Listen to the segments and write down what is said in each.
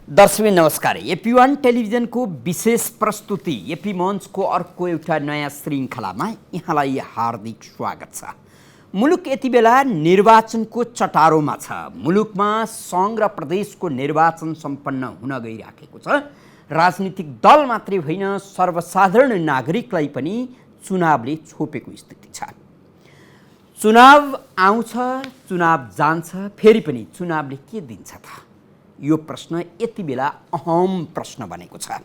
दर्शक नमस्कार। एपी1 टेलिभिजनको विशेष प्रस्तुति एपी मञ्चको अर्को एउटा नयाँ श्रृङ्खलामा यहाँलाई हार्दिक स्वागत छ। मुलुक यति बेला निर्वाचनको चटारोमा छ। मुलुकमा सङ्घ र प्रदेशको निर्वाचन सम्पन्न हुन गइराखेको छ। राजनीतिक दल मात्रै होइन, सर्वसाधारण नागरिकलाई पनि चुनावले छोपेको स्थिति छ। चुनाव आउँछ, चुनाव जान्छ, फेरि पनि चुनावले के दिन्छ त? यो प्रश्न यति बेला अहम प्रश्न बनेको छ।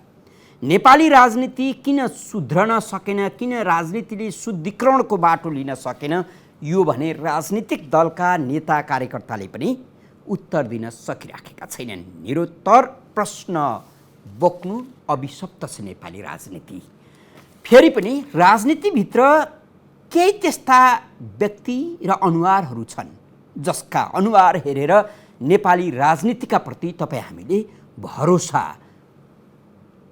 नेपाली राजनीति किन सुध्रन सकेन, किन राजनीतिले शुद्धिकरणको बाटो लिन सकेन, यो भने राजनीतिक दलका नेता कार्यकर्ताले पनि उत्तर दिन सकिराखेका छैनन्। निरुत्तर प्रश्न बोक्नु अभिशप्त छ नेपाली राजनीति। फेरि पनि राजनीतिभित्र केही त्यस्ता व्यक्ति र अनुहारहरू छन् जसका अनुहार हेरेर नेपाली राजनीतिका प्रति तपाईँ हामीले भरोसा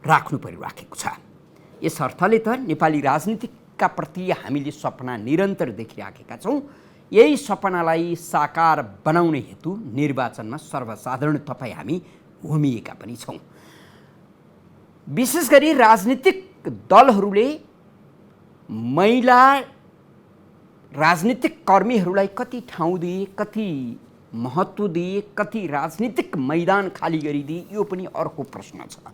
राख्नु परिराखेको छ। यस अर्थले त नेपाली राजनीतिका प्रति हामीले सपना निरन्तर देखिराखेका छौँ। यही सपनालाई साकार बनाउने हेतु निर्वाचनमा सर्वसाधारण तपाईँ हामी होमिएका पनि छौँ। विशेष गरी राजनीतिक दलहरूले महिला राजनीतिक कर्मीहरूलाई कति ठाउँ दिए, कति महत्त्व दिए, कति राजनीतिक मैदान खाली गरिदिए, यो पनि अर्को प्रश्न छ।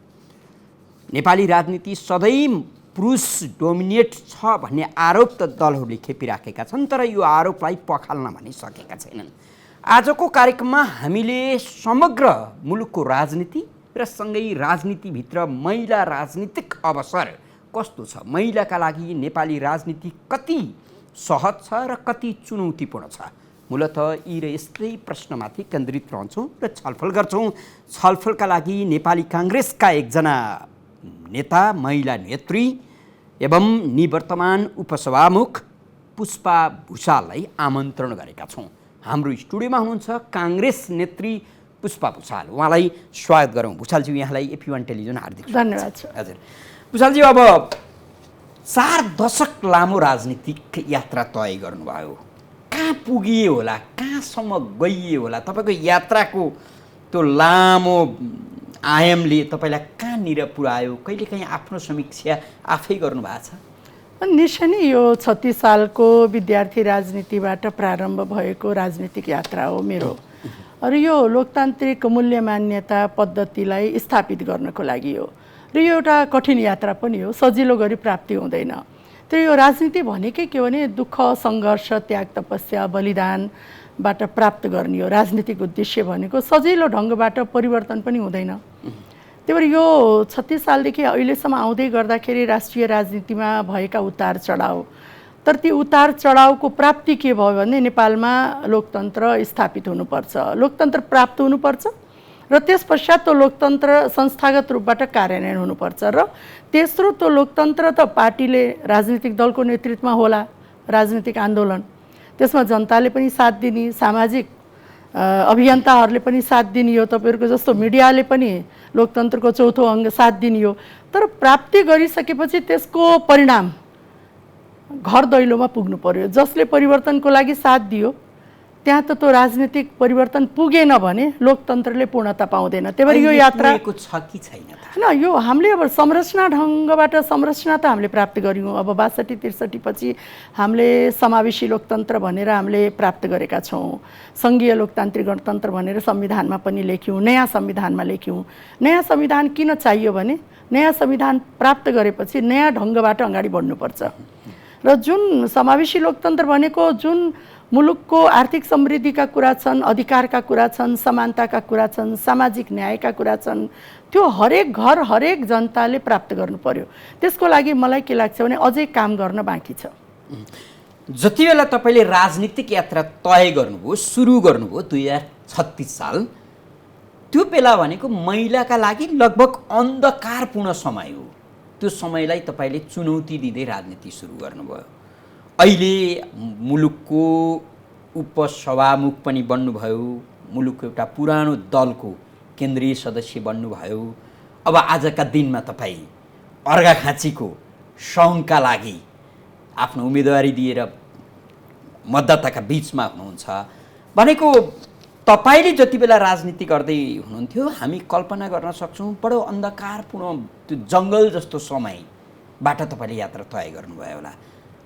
नेपाली राजनीति सधैँ पुरुष डोमिनेट छ भन्ने आरोप त दलहरूले खेपिराखेका छन्, तर यो आरोपलाई पखाल्न भने सकेका छैनन्। आजको कार्यक्रममा हामीले समग्र मुलुकको राजनीति र सँगै राजनीतिभित्र महिला राजनीतिक अवसर कस्तो छ, महिलाका लागि नेपाली राजनीति कति सहज छ र कति चुनौतीपूर्ण छ, मूलतः यी र यस्तै प्रश्नमाथि केन्द्रित रहन्छौँ र छलफल गर्छौँ। छलफलका लागि नेपाली काङ्ग्रेसका एकजना नेता, महिला नेत्री एवं निवर्तमान उपसभामुख पुष्पा भुषाललाई आमन्त्रण गरेका छौँ। हाम्रो स्टुडियोमा हुनुहुन्छ काङ्ग्रेस नेत्री पुष्पा भुषाल। उहाँलाई स्वागत गरौँ। भुषालज्यू, यहाँलाई एपी1 टेलिभिजन हार्दिक धन्यवाद छ। हजुर भुषालज्यू, अब 4 दशक लामो राजनीतिक यात्रा तय गर्नुभयो। कहाँ पुगिए होला, कहाँसम्म गइए होला? तपाईँको यात्राको त्यो लामो आयामले तपाईँलाई कहाँनिर पुर्यायो? कहिलेकाहीँ आफ्नो समीक्षा आफै गर्नुभएको छ? निश्चय नै यो 36 सालको विद्यार्थी राजनीतिबाट प्रारम्भ भएको राजनीतिक यात्रा हो मेरो। र यो लोकतान्त्रिक मूल्य मान्यता पद्धतिलाई स्थापित गर्नको लागि हो। र यो एउटा कठिन यात्रा पनि हो, सजिलो गरी प्राप्ति हुँदैन। तर यो राजनीति भनेकै के भने दुःख, सङ्घर्ष, त्याग, तपस्या, बलिदानबाट प्राप्त गर्ने हो। राजनीतिक उद्देश्य भनेको सजिलो ढङ्गबाट परिवर्तन पनि हुँदैन। त्यही भएर यो 36 सालदेखि अहिलेसम्म आउँदै गर्दाखेरि राष्ट्रिय राजनीतिमा भएका उतार चढाव, तर ती उतार चढावको प्राप्ति के भयो भने नेपालमा लोकतन्त्र स्थापित हुनुपर्छ, लोकतन्त्र प्राप्त हुनुपर्छ र त्यस पश्चात त्यो लोकतन्त्र संस्थागत रूपबाट कार्यान्वयन हुनुपर्छ। र तेस्रो, त्यो लोकतन्त्र त पार्टीले राजनीतिक दलको नेतृत्वमा होला, राजनीतिक आन्दोलन, त्यसमा जनताले पनि साथ दिने, सामाजिक अभियन्ताहरूले पनि साथ दिने हो, तपाईँहरूको जस्तो मिडियाले पनि लोकतन्त्रको चौथो अङ्ग साथ दिने हो। तर प्राप्ति गरिसकेपछि त्यसको परिणाम घर दैलोमा पुग्नु पर्यो। जसले परिवर्तनको लागि साथ दियो त्यहाँ त त्यो राजनीतिक परिवर्तन पुगेन भने लोकतन्त्रले पूर्णता पाउँदैन। त्यही भएर यो यात्रा छ कि छैन हैन, यो हामीले अब संरचना ढङ्गबाट संरचना त हामीले प्राप्त गर्यौँ। अब 62-63 पछि हामीले समावेशी लोकतन्त्र भनेर हामीले प्राप्त गरेका छौँ। सङ्घीय लोकतान्त्रिक गणतन्त्र भनेर संविधानमा पनि लेख्यौँ, नयाँ संविधानमा लेख्यौँ। नयाँ संविधान किन चाहियो भने नयाँ संविधान प्राप्त गरेपछि नयाँ ढङ्गबाट अगाडि बढ्नुपर्छ। र जुन समावेशी लोकतन्त्र भनेको जुन मुलुकको आर्थिक समृद्धिका कुरा छन्, अधिकारका कुरा छन्, समानताका कुरा छन्, सामाजिक न्यायका कुरा छन्, त्यो हरेक घर, हरेक जनताले प्राप्त गर्नु पर्यो। त्यसको लागि मलाई के लाग्छ भने अझै काम गर्न बाँकी छ। जति बेला तपाईँले राजनीतिक यात्रा तय गर्नुभयो, सुरु गर्नुभयो 2036 साल, त्यो बेला भनेको महिलाका लागि लगभग अन्धकारपूर्ण समय हो। त्यो समयलाई तपाईँले चुनौती दिँदै राजनीति सुरु गर्नुभयो। अहिले मुलुकको उपसभामुख पनि बन्नुभयो, मुलुकको एउटा पुरानो दलको केन्द्रीय सदस्य बन्नुभयो। अब आजका दिनमा तपाईँ अर्घाखाँचीको सङ्घका लागि आफ्नो उम्मेदवारी दिएर मतदाताका बिचमा हुनुहुन्छ भनेको तपाईँले जति बेला राजनीति गर्दै हुनुहुन्थ्यो हामी कल्पना गर्न सक्छौँ बडो अन्धकारपूर्ण त्यो जङ्गल जस्तो समयबाट तपाईँले यात्रा तय गर्नुभयो होला।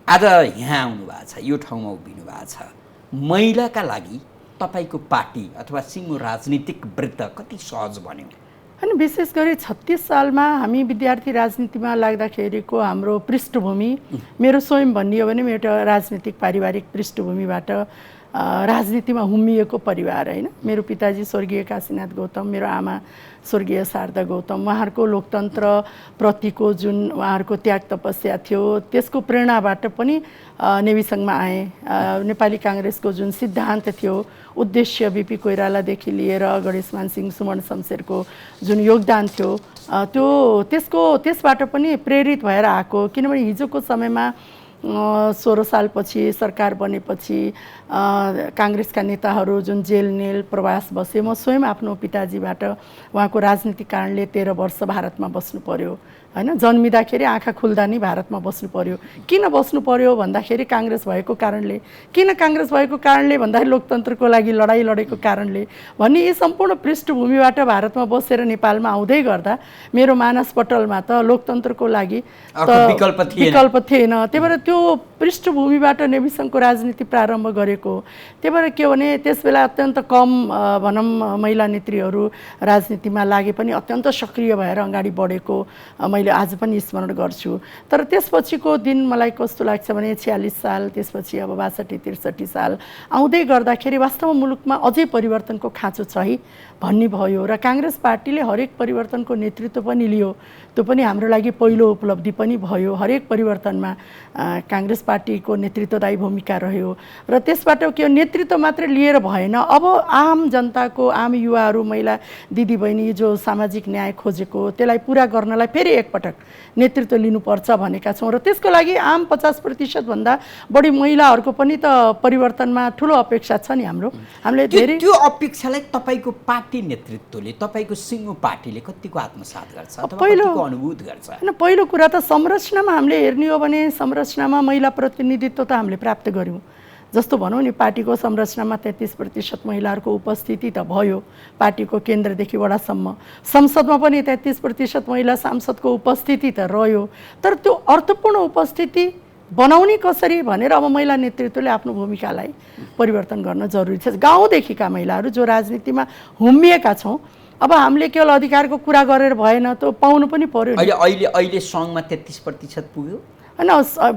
आज यहाँ आउनु भएको छ, यो ठाउँमा उभिनु भएको छ। महिलाका लागि तपाईँको पार्टी अथवा सिङ्गो राजनीतिक वृत्त कति सहज बन्यो? अनि विशेष गरी 36 सालमा हामी विद्यार्थी राजनीतिमा लाग्दाखेरिको हाम्रो पृष्ठभूमि, मेरो स्वयं भनियो भने मेरो एउटा राजनीतिक पारिवारिक पृष्ठभूमिबाट राजनीतिमा हुम्मिएको परिवार होइन। मेरो पिताजी स्वर्गीय काशीनाथ गौतम, मेरो आमा स्वर्गीय शारदा गौतम, उहाँहरूको लोकतन्त्र प्रतिको जुन उहाँहरूको त्याग तपस्या थियो त्यसको प्रेरणाबाट पनि नेभी सङ्घमा आएँ। नेपाली काङ्ग्रेसको जुन सिद्धान्त थियो, उद्देश्य बिपी कोइरालादेखि लिएर गणेशमान सिंह, सुमन शमशेरको जुन योगदान थियो त्यसबाट पनि प्रेरित भएर आएको। किनभने हिजोको समयमा 16 सालपछि सरकार बनेपछि काङ्ग्रेसका नेताहरू जुन जेल नेल प्रवास बसे, म स्वयं आफ्नो पिताजीबाट उहाँको राजनीतिक कारणले 13 वर्ष भारतमा बस्नु पर्यो होइन। जन्मिँदाखेरि आँखा खुल्दा नि भारतमा बस्नु पर्यो। किन बस्नु पर्यो भन्दाखेरि काङ्ग्रेस भएको कारणले। किन काङ्ग्रेस भएको कारणले भन्दाखेरि लोकतन्त्रको लागि लडाइँ लडेको कारणले भन्ने यी सम्पूर्ण पृष्ठभूमिबाट भारतमा बसेर नेपालमा आउँदै गर्दा मेरो मानसपटलमा त लोकतन्त्रको लागि विकल्प थिएन। त्यही भएर त्यो पृष्ठभूमिबाट नेभी सङ्घको राजनीति प्रारम्भ गरेको। त्यही भएर के भने त्यसबेला अत्यन्त कम भनौँ महिला नेत्रीहरू राजनीतिमा लागे पनि अत्यन्त सक्रिय भएर अगाडि बढेको मैले आज पनि स्मरण गर्छु। तर त्यसपछिको दिन मलाई कस्तो लाग्छ भने 46 साल त्यसपछि अब 62-63 साल आउँदै गर्दाखेरि वास्तवमा मुलुकमा अझै परिवर्तनको खाँचो छ है भन्ने भयो र काङ्ग्रेस पार्टीले हरेक परिवर्तनको नेतृत्व पनि लियो। त्यो पनि हाम्रो लागि पहिलो उपलब्धि पनि भयो। हरेक परिवर्तनमा काङ्ग्रेस पार्टीको नेतृत्वदायी भूमिका रह्यो र त्यसबाट के नेतृत्व मात्र लिएर भएन, अब आम जनताको, आम युवाहरू, महिला दिदीबहिनी जो सामाजिक न्याय खोजेको त्यसलाई पुरा गर्नलाई फेरि एकपटक नेतृत्व लिनुपर्छ भनेका छौँ र त्यसको लागि आम 50% भन्दा बढी महिलाहरूको पनि त परिवर्तनमा ठुलो अपेक्षा छ नि हामीले धेरै। त्यो अपेक्षालाई तपाईँको पार्टी नेतृत्वले, तपाईँको सिङ्गो पार्टीले कतिको आत्मसात गर्छ अथवा कतिको अनुभूत गर्छ? हैन, पहिलो कुरा त संरचनामा हामीले हेर्ने हो भने संरचनामा महिला प्रतिनिधित्व त हामीले प्राप्त गर्यौँ। जस्तो भनौँ नि, पार्टीको संरचनामा 33% महिलाहरूको उपस्थिति त भयो, पार्टीको केन्द्रदेखि वडासम्म। संसदमा पनि 33% महिला सांसदको उपस्थिति त रह्यो। तर त्यो अर्थपूर्ण उपस्थिति बनाउने कसरी भनेर अब महिला नेतृत्वले आफ्नो भूमिकालाई परिवर्तन गर्न जरुरी छ। गाउँदेखिका महिलाहरू जो राजनीतिमा हुम्मिएका छौँ, अब हामीले केवल अधिकारको कुरा गरेर भएन, त्यो पाउनु पनि पर्यो। अहिले सङ्घमा 33% पुग्यो होइन,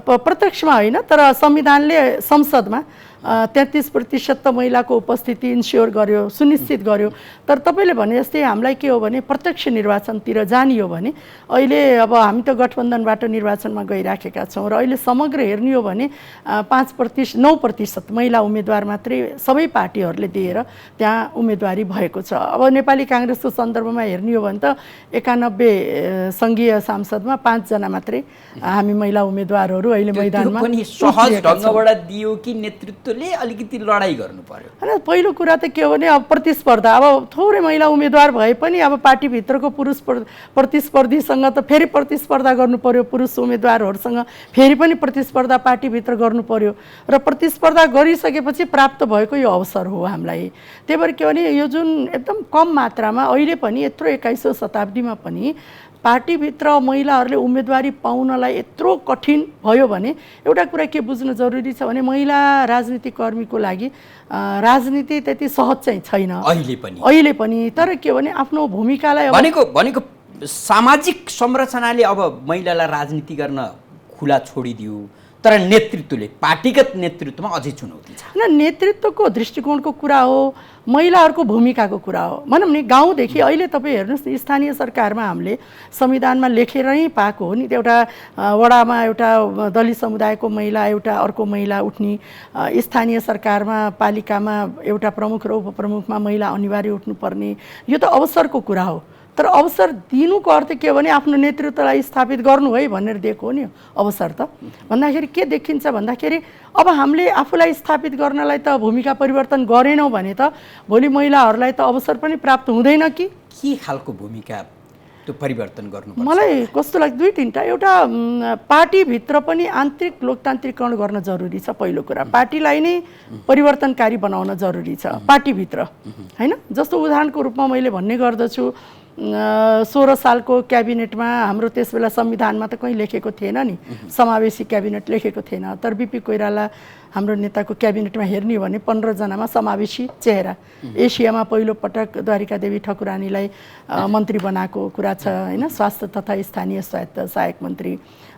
प्रत्यक्षमा होइन, तर संविधानले संसदमा 33% त महिलाको उपस्थिति इन्स्योर गर्यो, सुनिश्चित गर्यो। तर तपाईँले भने जस्तै हामीलाई के हो भने प्रत्यक्ष निर्वाचनतिर जाने हो भने अहिले अब हामी त गठबन्धनबाट निर्वाचनमा गइराखेका छौँ र अहिले समग्र हेर्ने हो भने 9% महिला उम्मेदवार मात्रै सबै पार्टीहरूले दिएर त्यहाँ उम्मेदवारी भएको छ। अब नेपाली काङ्ग्रेसको सन्दर्भमा हेर्ने हो भने त 91 सङ्घीय सांसदमा 5 जना मात्रै हामी महिला उम्मेदवारहरू अहिले मैदानमा। सहज ढङ्गबाट दियो कि नेतृत्वले अलिकति लडाइँ गर्नु पर्यो? होइन, पहिलो कुरा त के हो भने अब प्रतिस्पर्धा, अब थोरै महिला उम्मेदवार भए पनि अब पार्टीभित्रको पुरुष प्रतिस्पर्धीसँग त फेरि प्रतिस्पर्धा गर्नु पर्यो, पुरुष उम्मेदवारहरूसँग फेरि पनि प्रतिस्पर्धा पार्टीभित्र गर्नु पर्यो र प्रतिस्पर्धा गरिसकेपछि प्राप्त भएको यो अवसर हो हामीलाई। त्यही भएर के भने यो जुन एकदम कम मात्रामा अहिले पनि यत्रो 21औं शताब्दीमा पनि पार्टीभित्र महिलाहरूले उम्मेदवारी पाउनलाई यत्रो कठिन भयो भने एउटा कुरा के बुझ्न जरुरी छ भने महिला राजनीतिक कर्मीको लागि राजनीति त्यति सहज चाहिँ छैन अहिले पनि। तर के भने आफ्नो भूमिकालाई भनेको सामाजिक संरचनाले अब महिलालाई राजनीति गर्न खुला छोडिदियो, तर नेतृत्वले, पार्टीगत नेतृत्वमा अझै चुनौती छ। नेतृत्वको दृष्टिकोणको कुरा हो, महिलाहरूको भूमिकाको कुरा हो। भनौँ नि, गाउँदेखि अहिले तपाईँ हेर्नुहोस् न, स्थानीय सरकारमा हामीले संविधानमा लेखेरै पाएको हो नि, एउटा वडामा एउटा दलित समुदायको महिला, एउटा अर्को महिला उठ्ने, स्थानीय सरकारमा पालिकामा एउटा प्रमुख र उपप्रमुखमा महिला अनिवार्य उठ्नुपर्ने, यो त अवसरको कुरा हो। तर अवसर दिनुको अर्थ के हो भने आफ्नो नेतृत्वलाई स्थापित गर्नु है भनेर दिएको हो नि अवसर त। भन्दाखेरि के देखिन्छ भन्दाखेरि अब हामीले आफूलाई स्थापित गर्नलाई त भूमिका परिवर्तन गरेनौँ भने त भोलि महिलाहरूलाई त अवसर पनि प्राप्त हुँदैन कि? के खालको भूमिका त्यो परिवर्तन गर्नुपर्छ? मलाई कस्तो लाग्छ दुई तिनवटा। एउटा पार्टीभित्र पनि आन्तरिक लोकतान्त्रिकरण गर्न जरुरी छ। पहिलो कुरा पार्टीलाई नै परिवर्तनकारी बनाउन जरुरी छ पार्टीभित्र, होइन? जस्तो उदाहरणको रूपमा मैले भन्ने गर्दछु 16 सालको क्याबिनेटमा हाम्रो त्यसबेला संविधानमा त कहीँ लेखेको थिएन नि, समावेशी क्याबिनेट लेखेको थिएन। तर बिपी कोइराला हाम्रो नेताको क्याबिनेटमा हेर्ने हो भने 15 जनामा समावेशी चेहरा। एसियामा पहिलो पटक द्वारिका देवी ठकुरानीलाई मन्त्री बनाएको कुरा छ, होइन? स्वास्थ्य तथा स्थानीय स्वायत्त सहायक मन्त्री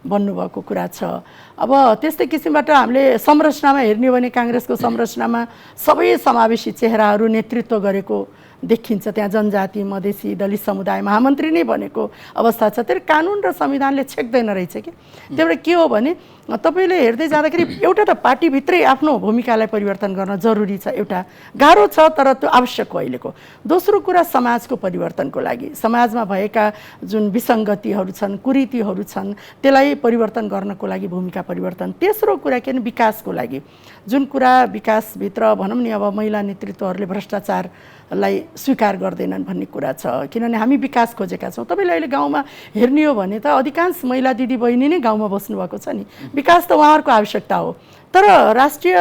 बन्नुभएको कुरा छ। अब त्यस्तै किसिमबाट हामीले संरचनामा हेर्ने हो भने काङ्ग्रेसको संरचनामा सबै समावेशी चेहराहरू नेतृत्व गरेको देखिन्छ। त्यहाँ जनजाति, मधेसी, दलित समुदाय महामन्त्री नै बनेको अवस्था छ। तर कानुन र संविधानले छेक्दैन रहेछ कि। त्यही के हो भने तपाईँले हेर्दै जाँदाखेरि एउटा त पार्टीभित्रै आफ्नो भूमिकालाई परिवर्तन गर्न जरुरी छ। एउटा गाह्रो छ तर त्यो आवश्यक हो अहिलेको। दोस्रो कुरा समाजको परिवर्तनको लागि, समाजमा भएका जुन विसङ्गतिहरू छन्, कुरीतिहरू छन्, त्यसलाई परिवर्तन गर्नको लागि भूमिका परिवर्तन। तेस्रो कुरा के भने विकासको लागि, जुन कुरा विकासभित्र भनौँ नि अब महिला नेतृत्वहरूले भ्रष्टाचारलाई स्वीकार गर्दैनन् भन्ने कुरा छ। किनभने हामी विकास खोजेका छौँ। तपाईँले अहिले गाउँमा हेर्ने हो भने त अधिकांश महिला दिदीबहिनी नै गाउँमा बस्नुभएको छ नि। विकास त उहाँहरूको आवश्यकता हो। तर राष्ट्रिय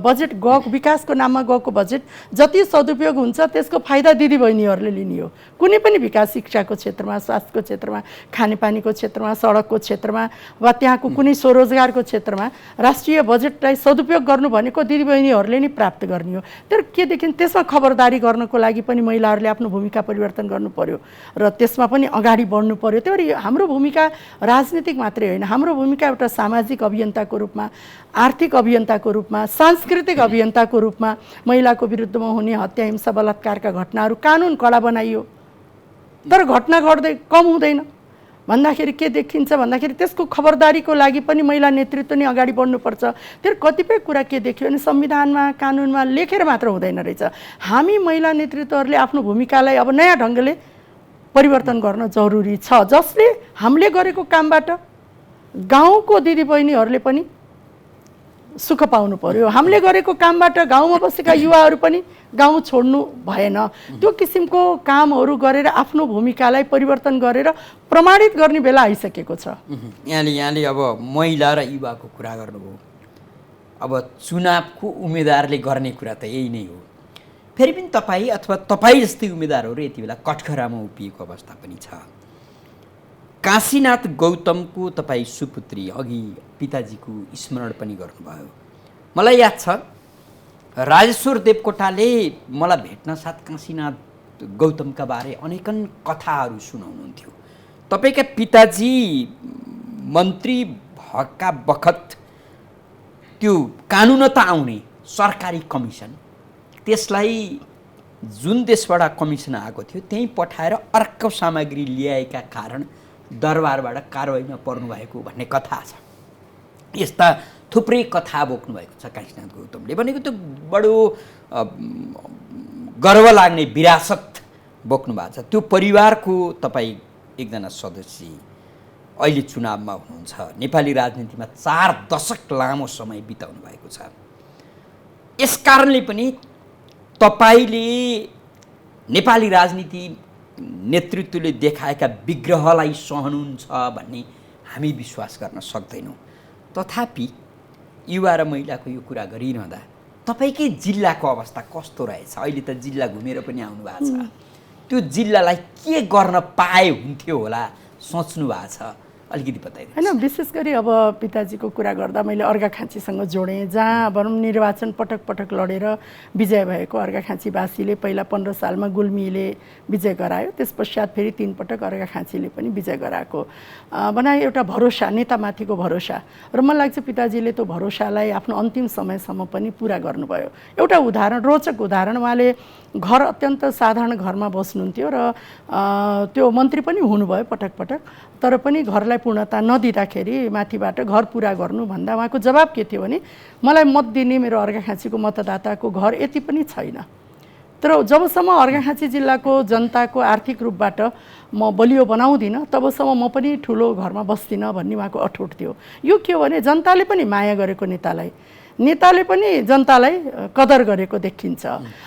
बजेट गएको, विकासको नाममा गएको बजेट जति सदुपयोग हुन्छ त्यसको फाइदा दिदीबहिनीहरूले लिने हो। कुनै पनि विकास, शिक्षाको क्षेत्रमा, स्वास्थ्यको क्षेत्रमा, खानेपानीको क्षेत्रमा, सडकको क्षेत्रमा वा त्यहाँको कुनै स्वरोजगारको क्षेत्रमा राष्ट्रिय बजेटलाई सदुपयोग गर्नु भनेको दिदीबहिनीहरूले नै प्राप्त गर्ने हो। तर के देखिन् त्यसमा खबरदारी गर्नको लागि पनि महिलाहरूले आफ्नो भूमिका परिवर्तन गर्नु पर्यो र त्यसमा पनि अगाडि बढ्नु पर्यो। त्यही भएर हाम्रो भूमिका राजनीतिक मात्रै होइन, हाम्रो भूमिका एउटा सामाजिक अभियन्ताको रूपमा, आर्थिक अभियन्ताको रूपमा, सांस्कृतिक अभियन्ताको रूपमा महिलाको विरुद्धमा हुने हत्या, हिंसा, बलात्कारका घटनाहरू कानुन कडा बनाइयो तर घटना घट्दै कम हुँदैन भन्दाखेरि के देखिन्छ भन्दाखेरि त्यसको खबरदारीको लागि पनि महिला नेतृत्व नै अगाडि बढ्नुपर्छ। तर कतिपय कुरा के देखियो भने संविधानमा, कानुनमा लेखेर मात्र हुँदैन रहेछ। हामी महिला नेतृत्वहरूले आफ्नो भूमिकालाई अब नयाँ ढङ्गले परिवर्तन गर्न जरुरी छ, जसले हामीले गरेको कामबाट गाउँको दिदीबहिनीहरूले पनि सुख पाउनु पर्यो। हामीले गरेको कामबाट गाउँमा बसेका युवाहरू पनि गाउँ छोड्नु भएन। त्यो किसिमको कामहरू गरेर आफ्नो भूमिकालाई परिवर्तन गरेर प्रमाणित गर्ने बेला आइसकेको छ। यहाँले अब महिला र युवाको कुरा गर्नुभयो। अब चुनावको उम्मेदवारले गर्ने कुरा त यही नै हो। फेरि पनि तपाईँ अथवा तपाईँ जस्तै उम्मेदवारहरू यति बेला कठघरामा उभिएको अवस्था पनि छ। काशीनाथ गौतमको तपाईँ सुपुत्री, अघि पिताजीको स्मरण पनि गर्नुभयो। मलाई याद छ राजेश्वर देवकोटाले मलाई भेट्न साथ काशीनाथ गौतमका बारे अनेकन कथाहरू सुनाउनुहुन्थ्यो। तपाईँका पिताजी मन्त्री भएका बखत त्यो कानुनता आउने सरकारी कमिसन, त्यसलाई जुन देशबाट कमिसन आएको थियो त्यहीँ पठाएर अर्को सामग्री ल्याएका कारण दरबारबाट कारवाहीमा पर्नुभएको भन्ने कथा छ। यस्ता थुप्रै कथा बोक्नु भएको छ काशीनाथ गौतमले। भनेको त्यो बडो गर्व लाग्ने विरासत बोक्नु भएको छ। त्यो परिवारको तपाईँ एकजना सदस्य अहिले चुनावमा हुनुहुन्छ। नेपाली राजनीतिमा 4 दशक लामो समय बिताउनु भएको छ। यस कारणले पनि तपाईँले नेपाली राजनीति नेतृत्वले देखाएका विग्रहलाई सहनुहुन्छ भन्ने हामी विश्वास गर्न सक्दैनौँ। तथापि युवा र महिलाको यो कुरा गरिरहँदा तपाईँकै जिल्लाको अवस्था कस्तो रहेछ? अहिले त जिल्ला घुमेर पनि आउनु भएको छ। त्यो जिल्लालाई के गर्न पाए हुन्थ्यो होला सोच्नु भएको छ? अलिकति बताइदिनु। होइन, विशेष गरी अब पिताजीको कुरा गर्दा मैले अर्घाखाँचीसँग जोडेँ, जहाँ भनौँ निर्वाचन पटक पटक लडेर विजय भएको अर्घाखाँचीवासीले पहिला 15 सालमा गुल्मीले विजय गरायो, त्यस पश्चात फेरि 3 पटक अर्घाखाँचीले पनि विजय गराएको बनाए एउटा भरोसा, नेतामाथिको भरोसा। र मलाई लाग्छ पिताजीले त्यो भरोसालाई आफ्नो अन्तिम समयसम्म पनि पुरा गर्नुभयो। एउटा उदाहरण, रोचक उदाहरण, उहाँले घर अत्यन्त साधारण घरमा बस्नुहुन्थ्यो र त्यो मन्त्री पनि हुनुभयो पटक पटक, तर पनि घरलाई पूर्णता नदिँदाखेरि माथिबाट घर पुरा गर्नु भन्दा उहाँको जवाब के थियो भने मलाई मत दिने मेरो अर्घाखाँचीको मतदाताको घर यति पनि छैन, तर जबसम्म अर्घाखाँची जिल्लाको जनताको आर्थिक रूपबाट म बलियो बनाउँदिनँ तबसम्म म पनि ठुलो घरमा बस्दिनँ भन्ने उहाँको अठोट थियो। यो के हो भने जनताले पनि माया गरेको नेतालाई, नेताले पनि जनतालाई कदर गरेको देखिन्छ।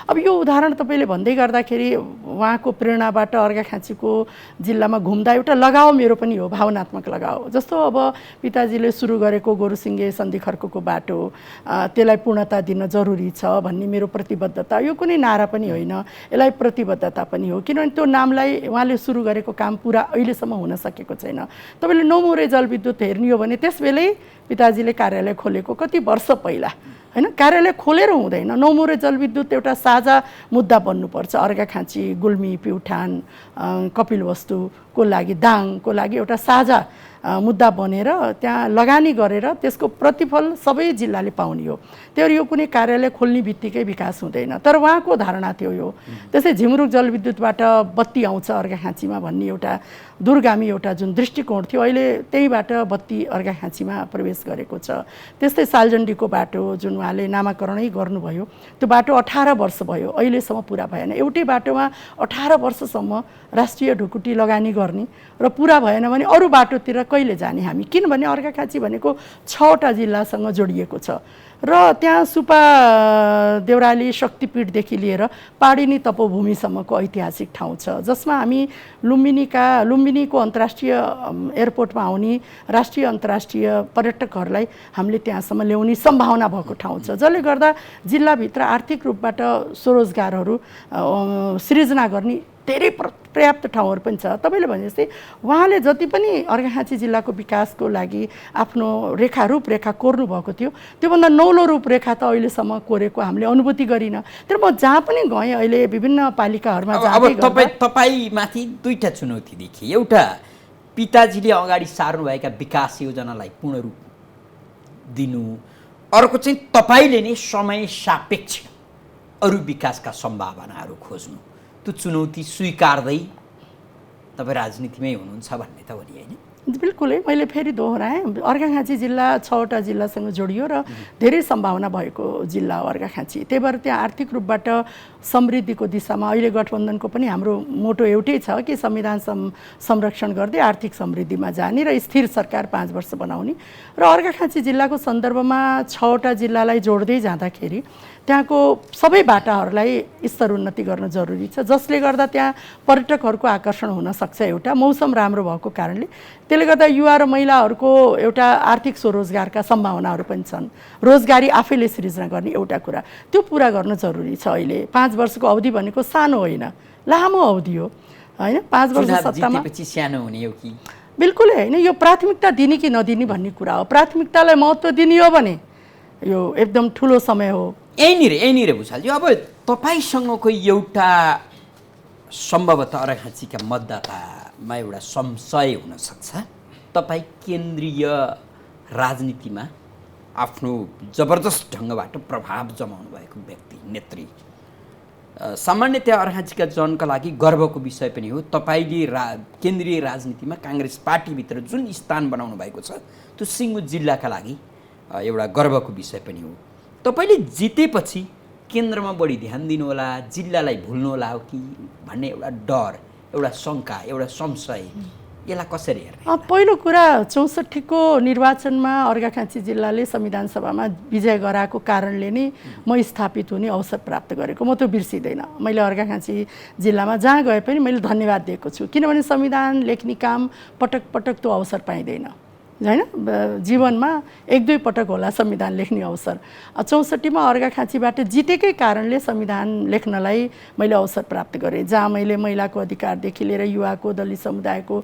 अब यो उदाहरण तपाईँले भन्दै गर्दाखेरि उहाँको प्रेरणाबाट अर्घाखाँचीको जिल्लामा घुम्दा एउटा लगाव मेरो पनि हो, भावनात्मक लगाव। जस्तो अब पिताजीले सुरु गरेको गोरुसिङ्गे सन्धिखर्कको बाटो त्यसलाई पूर्णता दिन जरुरी छ भन्ने मेरो प्रतिबद्धता, यो कुनै नारा पनि होइन, यसलाई प्रतिबद्धता पनि हो। किनभने त्यो नामलाई उहाँले सुरु गरेको काम पुरा अहिलेसम्म हुन सकेको छैन। तपाईँले नौमुरे जलविद्युत हेर्ने हो भने त्यसबेलै पिताजीले कार्यालय खोलेको कति वर्ष पहिला हैन, कार्यालय खोलेर हुँदैन। नौमुरे जलविद्युत एउटा साझा मुद्दा बन्नुपर्छ। अर्घाखाँची, गुल्मी, प्युठान, कपिलवस्तुको लागि, दाङको लागि एउटा साझा मुद्दा बनेर त्यहाँ लगानी गरेर त्यसको प्रतिफल सबै जिल्लाले पाउने हो। त्यही यो कुनै कार्यालय खोल्ने बित्तिकै विकास हुँदैन। तर उहाँको धारणा थियो यो। त्यसै झिमरुक जलविद्युतबाट बत्ती आउँछ अर्घाखाँचीमा भन्ने एउटा दूरगामी एउटा जुन दृष्टिकोण थियो, अहिले त्यहीबाट बत्ती अर्घाखाँचीमा प्रवेश गरेको छ। त्यस्तै सालजण्डीको बाटो जुन उहाँले नामाकरणै गर्नुभयो, त्यो बाटो 18 वर्ष भयो, अहिलेसम्म पुरा भएन। एउटै बाटोमा 18 वर्षसम्म राष्ट्रिय ढुकुटी लगानी गर्ने र पुरा भएन भने अरू बाटोतिर कहिले जाने हामी? किनभने अर्घाखाँची भनेको 6वटा जिल्लासँग जोडिएको छ र त्यहाँ सुपा देउराली शक्तिपीठदेखि लिएर पाडिनी तपोभूमिसम्मको ऐतिहासिक ठाउँ छ, जसमा हामी लुम्बिनीको अन्तर्राष्ट्रिय एयरपोर्टमा आउने राष्ट्रिय अन्तर्राष्ट्रिय पर्यटकहरूलाई हामीले त्यहाँसम्म ल्याउने सम्भावना भएको ठाउँ छ, जसले गर्दा जिल्लाभित्र आर्थिक रूपबाट स्वरोजगारहरू सृजना गर्ने धेरै पर्याप्त ठाउँहरू पनि छ। तपाईँले भने जस्तै उहाँले जति पनि अर्घाखाँची जिल्लाको विकासको लागि आफ्नो रूपरेखा कोर्नु भएको थियो, त्योभन्दा नौलो रूपरेखा त अहिलेसम्म कोरेको हामीले अनुभूति गरिन। तर म जहाँ पनि गएँ अहिले विभिन्न पालिकाहरूमा अब तपाईमाथि दुईटा चुनौती देखिए। एउटा, पिताजीले अगाडि सार्नुभएका विकास योजनालाई पूर्ण रूप दिनु, अर्को चाहिँ तपाईँले नै समय सापेक्ष अरू विकासका सम्भावनाहरू खोज्नु। त्यो चुनौती स्वीकार्दै तपाईँ राजनीतिमै हुनुहुन्छ भन्ने त हो नि, होइन? बिल्कुलै। मैले फेरि दोहोऱ्याएँ, अर्घाखाँची जिल्ला 6वटा जिल्लासँग जोडियो र धेरै सम्भावना भएको जिल्ला हो अर्घाखाँची। त्यही भएर त्यहाँ आर्थिक रूपबाट समृद्धिको दिशामा अहिले गठबन्धनको पनि हाम्रो मोटो एउटै छ कि संविधान संरक्षण गर्दै आर्थिक समृद्धिमा जाने र स्थिर सरकार 5 वर्ष बनाउने। र अर्घाखाँची जिल्लाको सन्दर्भमा 6वटा जिल्लालाई जोड्दै जाँदाखेरि त्यहाँको सबै बाटाहरूलाई स्तरोन्नति गर्न जरुरी छ, जसले गर्दा त्यहाँ पर्यटकहरूको आकर्षण हुन सक्छ। एउटा मौसम राम्रो भएको कारणले त्यसले गर्दा युवा र महिलाहरूको एउटा आर्थिक स्वरोजगारका सम्भावनाहरू पनि छन्। रोजगारी आफैले सृजना गर्ने एउटा कुरा, त्यो पुरा गर्न जरुरी छ। अहिले 5 वर्षको अवधि भनेको सानो होइन, लामो अवधि हो, होइन? 5 वर्ष सत्तामा सानो हुने हो कि? बिल्कुलै होइन। यो प्राथमिकता दिने कि नदिने भन्ने कुरा हो। प्राथमिकतालाई महत्त्व दिने हो भने यो एकदम ठुलो समय हो। यहीँनिर भुषालजी, अब तपाईँसँगको एउटा सम्भवतः अर्घाखाँचीका मतदातामा एउटा संशय हुनसक्छ। तपाईँ केन्द्रीय राजनीतिमा आफ्नो जबरजस्त ढङ्गबाट प्रभाव जमाउनु भएको व्यक्ति, नेत्री। सामान्यतया अर्घाखाँचीका जनका लागि गर्वको विषय पनि हो। तपाईँले केन्द्रीय राजनीतिमा काङ्ग्रेस पार्टीभित्र जुन स्थान बनाउनु भएको छ, त्यो सिङ्गु जिल्लाका लागि एउटा गर्वको विषय पनि हो। तपाईँले जितेपछि केन्द्रमा बढी ध्यान दिनुहोला, जिल्लालाई भुल्नुहोला हो कि भन्ने एउटा डर, एउटा शङ्का, एउटा संशय, यसलाई कसरी हेर्ने? पहिलो कुरा, 64को निर्वाचनमा अर्घाखाँची जिल्लाले संविधान सभामा विजय गराएको कारणले नै म स्थापित हुने अवसर प्राप्त गरेको, म त्यो बिर्सिँदैन। मैले अर्घाखाँची जिल्लामा जहाँ गए पनि मैले धन्यवाद दिएको छु, किनभने संविधान लेख्ने काम पटक पटक त्यो अवसर पाइँदैन, होइन? जीवनमा 1-2 पटक होला संविधान लेख्ने अवसर। 64मा अर्घाखाँचीबाट जितेकै कारणले संविधान लेख्नलाई मैले अवसर प्राप्त गरेँ, जहाँ मैले महिलाको अधिकारदेखि लिएर युवाको, दलित समुदायको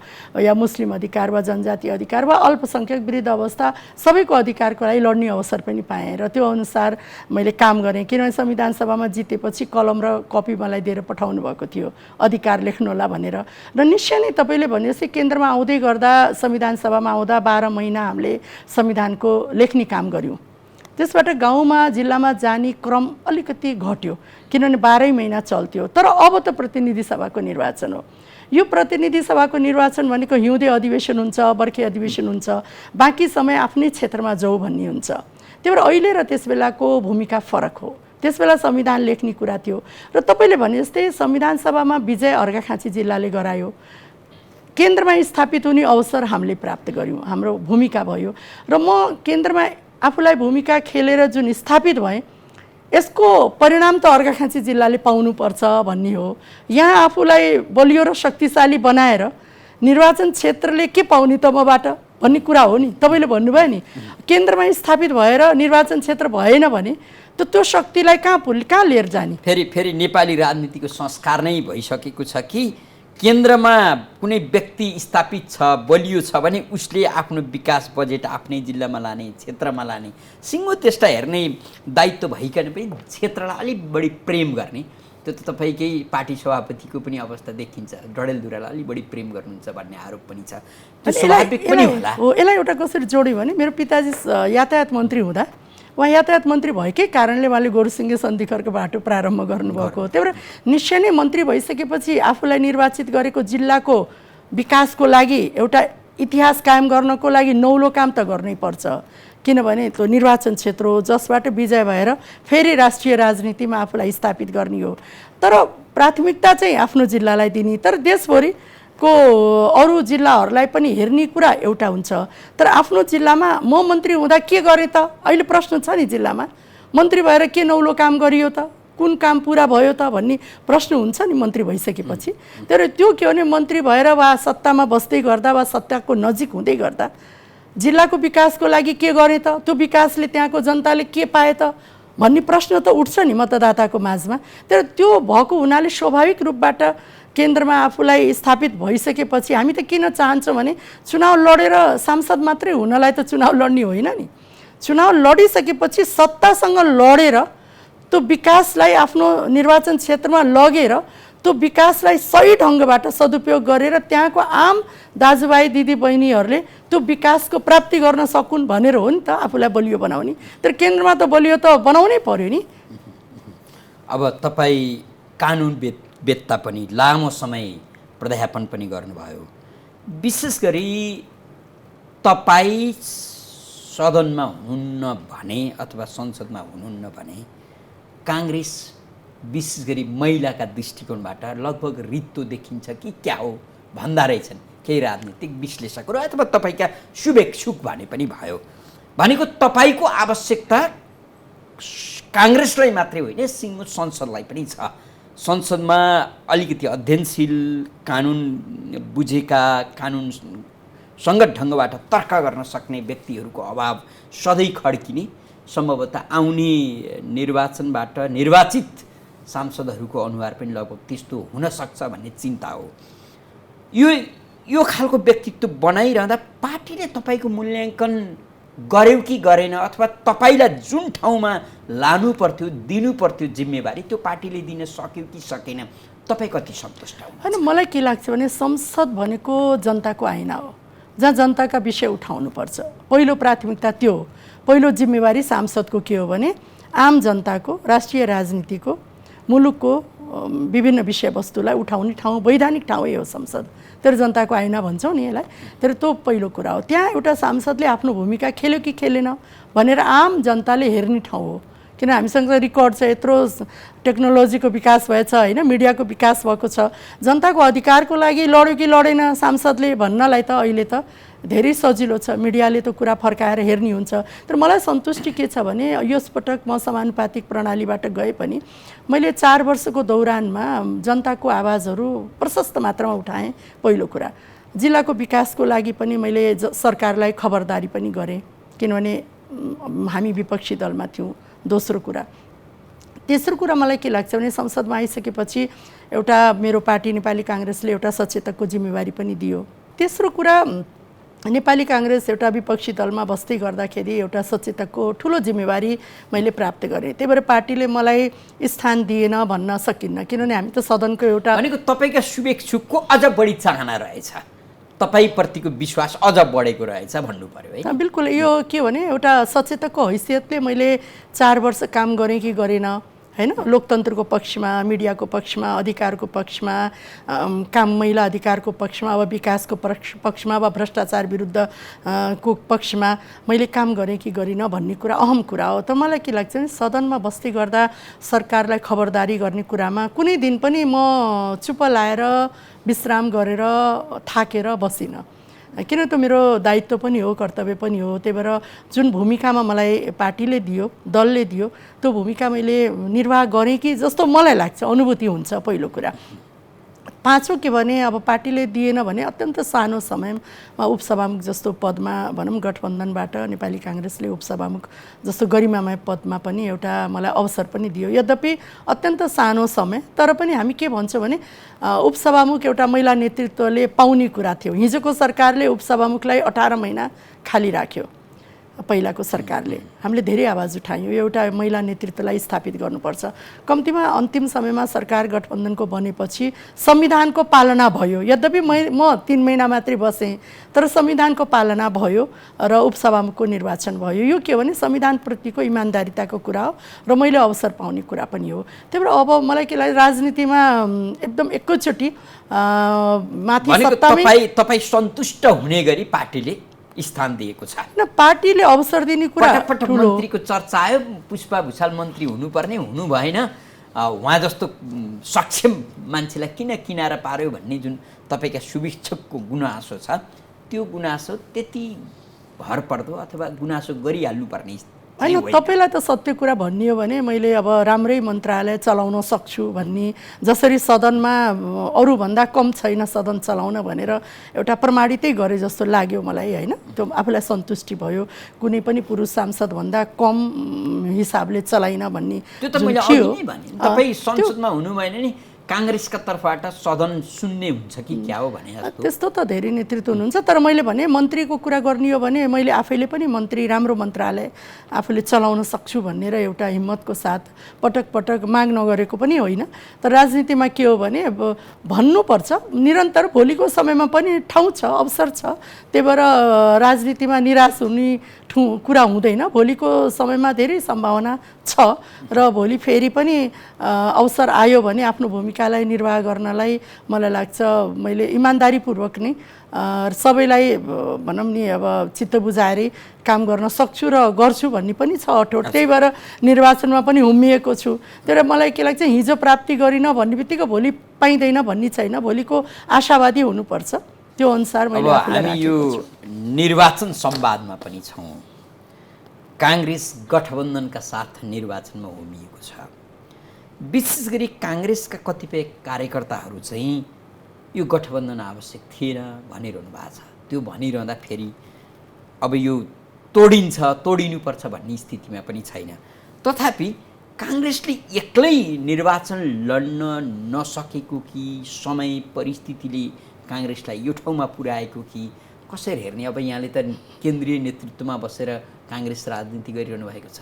या मुस्लिम अधिकार वा जनजाति अधिकार वा अल्पसङ्ख्यक वृद्ध अवस्था सबैको अधिकारको लागि लड्ने अवसर पनि पाएँ र त्यो अनुसार मैले काम गरेँ। किनभने संविधान सभामा जितेपछि कलम र कपी मलाई दिएर पठाउनु भएको थियो अधिकार लेख्नुहोला भनेर। र निश्चय नै तपाईँले भनेपछि केन्द्रमा आउँदै गर्दा, संविधान सभामा आउँदा 12 महिना हामीले संविधानको लेख्ने काम गऱ्यौँ। त्यसबाट गाउँमा जिल्लामा जाने क्रम अलिकति घट्यो, किनभने 12 महिना चल्थ्यो। तर अब त प्रतिनिधि सभाको निर्वाचन हो। यो प्रतिनिधि सभाको निर्वाचन भनेको हिउँदे अधिवेशन हुन्छ, बर्खे अधिवेशन हुन्छ, बाँकी समय आफ्नै क्षेत्रमा जाऊ भन्ने हुन्छ। त्यही भएर अहिले र त्यस बेलाको भूमिका फरक हो। त्यस बेला संविधान लेख्ने कुरा थियो र तपाईँले भने जस्तै संविधान सभामा विजय अर्घाखाँची जिल्लाले गरायो, केन्द्रमा स्थापित हुने अवसर हामीले प्राप्त गऱ्यौँ, हाम्रो भूमिका भयो। र म केन्द्रमा आफूलाई भूमिका खेलेर जुन स्थापित भए यसको परिणाम त अर्घाखाँची जिल्लाले पाउनुपर्छ भन्ने हो। यहाँ आफूलाई बलियो र शक्तिशाली बनाएर निर्वाचन क्षेत्रले के पाउने त मबाट भन्ने कुरा हो नि। तपाईँले भन्नुभयो नि केन्द्रमा स्थापित भएर निर्वाचन क्षेत्र भएन भने त्यो शक्तिलाई कहाँ लिएर जाने? फेरि नेपाली राजनीतिको संस्कार नै भइसकेको छ कि केन्द्रमा कुनै व्यक्ति स्थापित छ, बलियो छ भने उसले आफ्नो विकास बजेट आफ्नै जिल्लामा लाने, क्षेत्रमा लाने, सिङ्गो त्यस्ता हेर्ने दायित्व भइकन पनि क्षेत्रलाई अलिक बढी प्रेम गर्ने, त्यो त तपाईँकै पार्टी सभापतिको पनि अवस्था देखिन्छ। डडेलधुरालाई अलिक बढी प्रेम गर्नुहुन्छ भन्ने आरोप पनि छ। त्यो स्वाभाविक पनि होला। यसलाई एउटा कसरी जोड्यो भने मेरो पिताजी यातायात मन्त्री हुँदा उहाँ यातायात मन्त्री भएकै कारणले उहाँले गोरुसिङ्गे सन्धिखरको बाटो प्रारम्भ गर्नुभएको हो। त्यही भएर निश्चय नै मन्त्री भइसकेपछि आफूलाई निर्वाचित गरेको जिल्लाको विकासको लागि एउटा इतिहास कायम गर्नको लागि नौलो काम त गर्नै पर्छ। किनभने त्यो निर्वाचन क्षेत्र हो जसबाट विजय भएर फेरि राष्ट्रिय राजनीतिमा आफूलाई स्थापित गर्ने हो। तर प्राथमिकता चाहिँ आफ्नो जिल्लालाई दिने, तर देशभरिको अरू जिल्लाहरूलाई पनि हेर्ने कुरा एउटा हुन्छ। तर आफ्नो जिल्लामा म मन्त्री हुँदा के गरेँ त? अहिले प्रश्न छ नि जिल्लामा, मन्त्री भएर के नौलो काम गरियो त, कुन काम पुरा भयो त भन्ने प्रश्न हुन्छ नि मन्त्री भइसकेपछि। तर त्यो के हो भने मन्त्री भएर वा सत्तामा बस्दै गर्दा वा सत्ताको नजिक हुँदै गर्दा जिल्लाको विकासको लागि के गरे त, त्यो विकासले त्यहाँको जनताले के पाए त भन्ने प्रश्न त उठ्छ नि मतदाताको माझमा। तर त्यो भएको हुनाले स्वाभाविक रूपबाट केन्द्रमा आफूलाई स्थापित भइसकेपछि हामी त किन चाहन्छौँ भने चुनाव लडेर सांसद मात्रै हुनलाई त चुनाव लड्ने होइन नि। चुनाव लडिसकेपछि सत्तासँग लडेर त्यो विकासलाई आफ्नो निर्वाचन क्षेत्रमा लगेर त्यो विकासलाई सही ढङ्गबाट सदुपयोग गरेर त्यहाँको आम दाजुभाइ दिदीबहिनीहरूले त्यो विकासको प्राप्ति गर्न सकुन् भनेर हो नि त आफूलाई बलियो बनाउने। तर केन्द्रमा त बलियो त बनाउनै पर्यो नि। अब तपाईँ कानुनवेत्ता पनि लामो समय प्राध्यापन पनि गर्नुभयो। विशेष गरी तपाईँ सदनमा हुनुहुन्न भने अथवा संसदमा हुनुहुन्न भने काङ्ग्रेस विशेष गरी महिलाका दृष्टिकोणबाट लगभग रित्तो देखिन्छ कि क्या हो भन्दा रहेछन् केही राजनीतिक विश्लेषकहरू अथवा तपाईँका शुभेच्छुक भने पनि भयो। भनेको तपाईँको आवश्यकता काङ्ग्रेसलाई मात्रै होइन सिङ्गो संसदलाई पनि छ। संसदमा अलिकति अध्ययनशील, कानुन बुझेका, कानुन सङ्गत ढङ्गबाट तर्क गर्न सक्ने व्यक्तिहरूको अभाव सधैँ खड्किने, सम्भवतः आउने निर्वाचनबाट निर्वाचित सांसदहरूको अनुहार पनि लगभग त्यस्तो हुनसक्छ भन्ने चिन्ता हो। यो खालको व्यक्तित्व बनाइरहँदा पार्टीले तपाईँको मूल्याङ्कन गर्यो कि गरेन अथवा तपाईँलाई जुन ठाउँमा लानु पर्थ्यो दिनु पर्थ्यो जिम्मेवारी त्यो पार्टीले दिन सक्यो कि सकेन, तपाईँ कति सन्तुष्ट हुनुहुन्छ? होइन, मलाई के लाग्छ भने संसद भनेको जनताको आइना हो जहाँ जनताका विषय उठाउनुपर्छ। पहिलो प्राथमिकता त्यो हो। पहिलो जिम्मेवारी सांसदको के हो भने आम जनताको, राष्ट्रिय राजनीतिको, मुलुकको विभिन्न विषयवस्तुलाई उठाउने ठाउँ, वैधानिक ठाउँै हो संसद। तर जनताको आइना भन्छौँ नि यसलाई। तर त्यो पहिलो कुरा हो। त्यहाँ एउटा सांसदले आफ्नो भूमिका खेल्यो कि खेलेन भनेर आम जनताले हेर्ने ठाउँ हो। किन हामीसँग रेकर्ड छ, यत्रो टेक्नोलोजीको विकास भएछ होइन, मिडियाको विकास भएको छ। जनताको अधिकारको लागि लड्यो कि लडेन सांसदले भन्नलाई त अहिले त धेरै सजिलो छ, मिडियाले त्यो कुरा फर्काएर हेर्ने हुन्छ। तर मलाई सन्तुष्टि के छ भने यसपटक म समानुपातिक प्रणालीबाट गए पनि मैले 4 वर्षको दौरानमा जनताको आवाजहरू प्रशस्त मात्रामा उठाएँ। पहिलो कुरा जिल्लाको विकासको लागि पनि मैले सरकारलाई खबरदारी पनि गरेँ, किनभने हामी विपक्षी दलमा थियौँ। दोस्रो कुरा, तेस्रो कुरा मलाई के लाग्छ भने संसदमा आइसकेपछि एउटा मेरो पार्टी नेपाली काङ्ग्रेसले एउटा सचेतकको जिम्मेवारी पनि दियो। तेस्रो कुरा, नेपाली काङ्ग्रेस एउटा विपक्षी दलमा बस्दै गर्दाखेरि एउटा सचेतकको ठुलो जिम्मेवारी मैले प्राप्त गरेँ। त्यही भएर पार्टीले मलाई स्थान दिएन भन्न सकिन्न, किनभने हामी त सदनको एउटा भनेको तपाईँका शुभेच्छुकको अझ बढी चाहना रहेछ, तपाईँप्रतिको विश्वास अझ बढेको रहेछ भन्नु पर्यो है। बिल्कुल, यो के भने एउटा सचेतकको हैसियतले मैले 4 वर्ष काम गरेँ कि गरेन हैन, लोकतन्त्रको पक्षमा, मिडियाको पक्षमा, अधिकारको पक्षमा, काम महिला अधिकारको पक्षमा, अब विकासको पक्षमा वा भ्रष्टाचार विरुद्ध को पक्षमा मैले काम गरेँ कि गरिनँ भन्ने कुरा अहम कुरा हो। त मलाई के लाग्छ भने सदनमा बस्दै गर्दा सरकारलाई खबरदारी गर्ने कुरामा कुनै दिन पनि म चुप लाएर विश्राम गरेर थाकेर बसिनँ। किन त मेरो दायित्व पनि हो, कर्तव्य पनि हो। त्यही भएर जुन भूमिकामा मलाई पार्टीले दियो, दलले दियो, त्यो भूमिका मैले निर्वाह गरेँ कि जस्तो मलाई लाग्छ, अनुभूति हुन्छ पहिलो कुरा। पाँचौँ के भने अब पार्टीले दिएन भने अत्यन्त सानो समयमा उपसभामुख जस्तो पदमा भनौँ गठबन्धनबाट नेपाली काङ्ग्रेसले उपसभामुख जस्तो गरिमामय पदमा पनि एउटा मलाई अवसर पनि दियो। यद्यपि अत्यन्त सानो समय, तर पनि हामी के भन्छौँ भने उपसभामुख एउटा महिला नेतृत्वले पाउने कुरा थियो। हिजोको सरकारले उपसभामुखलाई 18 महिना खाली राख्यो। पहिलाको सरकारले हामीले धेरै आवाज उठायौँ, एउटा महिला नेतृत्वलाई स्थापित गर्नुपर्छ। कम्तीमा अन्तिम समयमा सरकार गठबन्धनको बनेपछि संविधानको पालना भयो। यद्यपि म 3 महिना मात्रै बसेँ, तर संविधानको पालना भयो र उपसभामुखको निर्वाचन भयो। यो के भने संविधानप्रतिको इमान्दारिताको कुरा हो र मैले अवसर पाउने कुरा पनि हो। त्यही भएर अब मलाई के लाग्छ, राजनीतिमा एकदम एकैचोटि माथि सत्तामै तपाईँ सन्तुष्ट हुने गरी पार्टीले स्थान दिएको छ। पार्टीले अवसर दिने कुरा पटक मन्त्रीको चर्चा आयो, पुष्पा भुषाल मन्त्री हुनुपर्ने, हुनु भएन, उहाँ जस्तो सक्षम मान्छेलाई किन किनारा पार्यो भन्ने जुन तपाईँका शुभेच्छकको गुनासो छ, त्यो गुनासो त्यति भर पर्दो अथवा गुनासो गरिहाल्नुपर्ने होइन। तपाईँलाई त सत्य कुरा भन्ने हो भने मैले अब राम्रै मन्त्रालय चलाउन सक्छु भन्ने, जसरी सदनमा अरूभन्दा कम छैन सदन चलाउन भनेर एउटा प्रमाणितै गरे जस्तो लाग्यो मलाई, होइन। त्यो आफूलाई सन्तुष्टि भयो। कुनै पनि पुरुष सांसदभन्दा कम हिसाबले चलाइन भन्ने त्यो त मैले अघि नै भने। तपाईँ संसदमा हुनु भएन नि, काङ्ग्रेसका तर्फबाट सदन सुन्ने हुन्छ कि क्या हो भने त्यस्तो त धेरै नेतृत्व हुनुहुन्छ। तर मैले भने मन्त्रीको कुरा गर्ने हो भने मैले आफैले पनि मन्त्री, राम्रो मन्त्रालय आफूले चलाउन सक्छु भन्ने र एउटा हिम्मतको साथ पटक पटक माग नगरेको पनि होइन। तर राजनीतिमा के हो भने अब भन्नुपर्छ निरन्तर, भोलिको समयमा पनि ठाउँ छ, अवसर छ। त्यही भएर राजनीतिमा निराश हुने कुरा हुँदैन। भोलिको समयमा धेरै सम्भावना छ र भोलि फेरि पनि अवसर आयो भने आफ्नो भूमिकालाई निर्वाह गर्नलाई मलाई लाग्छ मैले इमान्दारीपूर्वक नै सबैलाई भनौँ नि अब चित्त बुझाएरै काम गर्न सक्छु र गर्छु भन्ने पनि छ अठोट। त्यही भएर निर्वाचनमा पनि हुम्मिएको छु। तर मलाई के लाग्छ, हिजो प्राप्ति गरिन भन्ने बित्तिकै भोलि पाइँदैन भन्ने छैन। भोलिको आशावादी हुनुपर्छ, त्यो अनुसार मैले हामी यो निर्वाचन संवादमा पनि छौँ। काङ्ग्रेस गठबन्धनका साथ निर्वाचनमा होमिएको छ। विशेष गरी काङ्ग्रेसका कतिपय कार्यकर्ताहरू चाहिँ यो गठबन्धन आवश्यक थिएन भनिरहनु भएको छ। त्यो भनिरहँदा फेरि अब यो तोडिनुपर्छ भन्ने स्थितिमा पनि छैन। तथापि काङ्ग्रेसले एक्लै निर्वाचन लड्न नसकेको कि समय परिस्थितिले काङ्ग्रेसलाई यो ठाउँमा पुर्याएको कि कसरी हेर्ने? अब यहाँले त केन्द्रीय नेतृत्वमा बसेर काङ्ग्रेस राजनीति गरिरहनु भएको छ।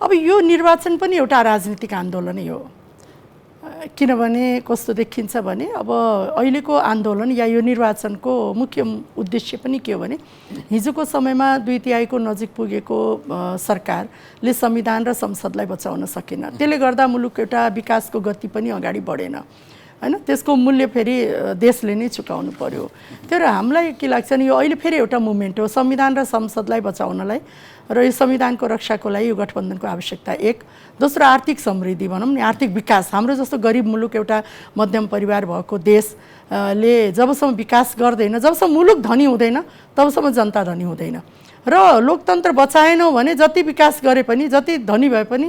अब यो निर्वाचन पनि एउटा राजनीतिक आन्दोलनै हो। किनभने कस्तो देखिन्छ भने अब अहिलेको आन्दोलन या यो निर्वाचनको मुख्य उद्देश्य पनि के हो भने हिजोको समयमा 2/3 नजिक पुगेको सरकारले संविधान र संसदलाई बचाउन सकेन। त्यसले गर्दा मुलुक एउटा विकासको गति पनि अगाडि बढेन, हैन। त्यसको मूल्य फेरि देशले नै चुकाउनु पर्यो। तर हामीलाई के लाग्छ नि, यो अहिले फेरि एउटा मुभमेन्ट हो संविधान र संसदलाई बचाउनलाई र यो संविधानको रक्षाको लागि यो गठबन्धनको आवश्यकता। एक, दोस्रो आर्थिक समृद्धि भनौँ नि, आर्थिक विकास। हाम्रो जस्तो गरिब मुलुक, एउटा मध्यम परिवार भएको देशले जबसम्म विकास गर्दैन, जबसम्म मुलुक धनी हुँदैन, तबसम्म जनता धनी हुँदैन। र लोकतन्त्र बचाएनौँ भने जति विकास गरे पनि, जति धनी भए पनि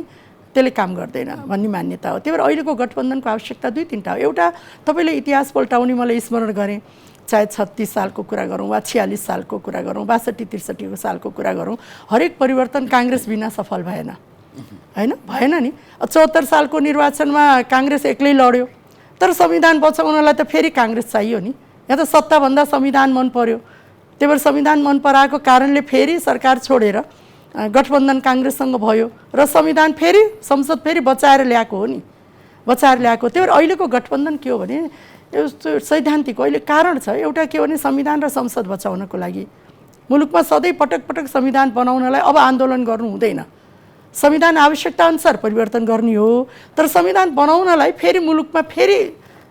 त्यसले काम गर्दैन भन्ने मान्यता हो। त्यही भएर अहिलेको गठबन्धनको आवश्यकता 2-3टा हो। एउटा, तपाईँले इतिहास पल्टाउने मलाई स्मरण गरेँ, चाहे 36 सालको कुरा गरौँ वा 46 सालको कुरा गरौँ, 62-63 सालको कुरा गरौँ, हरेक परिवर्तन काङ्ग्रेस बिना सफल भएन, हैन, भएन नि। 74 सालको निर्वाचनमा काङ्ग्रेस एक्लै लड्यो, तर संविधान बचाउनलाई त फेरि काङ्ग्रेस चाहियो नि। यहाँ त सत्ताभन्दा संविधान मन पर्यो। त्यही भएर संविधान मन पराएको कारणले फेरि सरकार छोडेर गठबन्धन काङ्ग्रेससँग भयो र संविधान फेरि, संसद फेरि बचाएर ल्याएको हो नि, बचाएर ल्याएको। त्यही भएर अहिलेको गठबन्धन के हो भने यस्तो सैद्धान्तिक अहिले कारण छ। एउटा के भने संविधान र संसद बचाउनको लागि मुलुकमा सधैँ पटक पटक संविधान बनाउनलाई अब आन्दोलन गर्नु हुँदैन। संविधान आवश्यकता अनुसार परिवर्तन गर्ने हो, तर संविधान बनाउनलाई फेरि मुलुकमा फेरि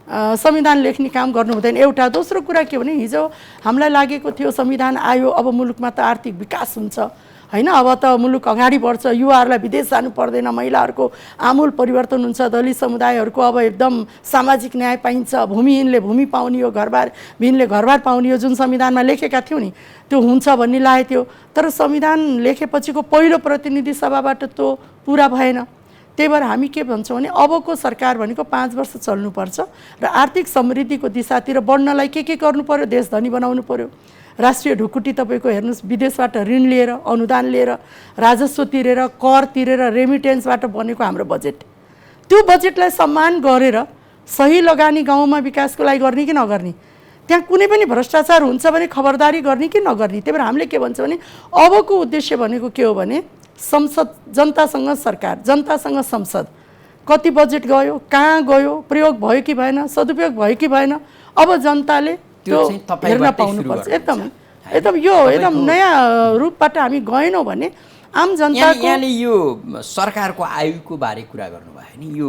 संविधान लेख्ने काम गर्नु हुँदैन। एउटा, दोस्रो कुरा के भने हिजो हामीलाई लागेको थियो संविधान आयो अब मुलुकमा त आर्थिक विकास हुन्छ, होइन। अब त मुलुक अगाडि बढ्छ, युवाहरूलाई विदेश जानु पर्दैन, महिलाहरूको आमूल परिवर्तन हुन्छ, दलित समुदायहरूको अब एकदम सामाजिक न्याय पाइन्छ, भूमिहीनले भूमि पाउने हो, घरबारविहीनले घरबार पाउने हो, जुन संविधानमा लेखेका थियौँ नि त्यो हुन्छ भन्ने लागेको थियो। तर संविधान लेखेपछिको पहिलो प्रतिनिधि सभाबाट त्यो पुरा भएन। त्यही भएर हामी के भन्छौँ भने अबको सरकार भनेको 5 वर्ष चल्नुपर्छ र आर्थिक समृद्धिको दिशातिर बढ्नलाई के गर्नु पर्यो, देश धनी बनाउनु पर्यो। राष्ट्रिय ढुकुटी तपाईँको हेर्नुहोस्, विदेशबाट ऋण लिएर, अनुदान लिएर, राजस्व तिरेर, कर तिरेर, रेमिटेन्सबाट बनेको हाम्रो बजेट, त्यो बजेटलाई सम्मान गरेर सही लगानी गाउँमा विकासको लागि गर्ने कि नगर्ने, त्यहाँ कुनै पनि भ्रष्टाचार हुन्छ भने खबरदारी गर्ने कि नगर्ने। त्यही भएर हामीले के भन्छ भने अबको उद्देश्य भनेको के हो भने संसद, जनतासँग सरकार, जनतासँग संसद, कति बजेट गयो, कहाँ गयो, प्रयोग भयो कि भएन, सदुपयोग भयो कि भएन, अब जनताले त्यो हेर्न पाउनुपर्छ। एकदम यो एकदम नयाँ रूपबाट हामी गएनौँ भने आम जनताको यहाँले यो सरकारको आयुको बारे कुरा गर्नुभयो नि, यो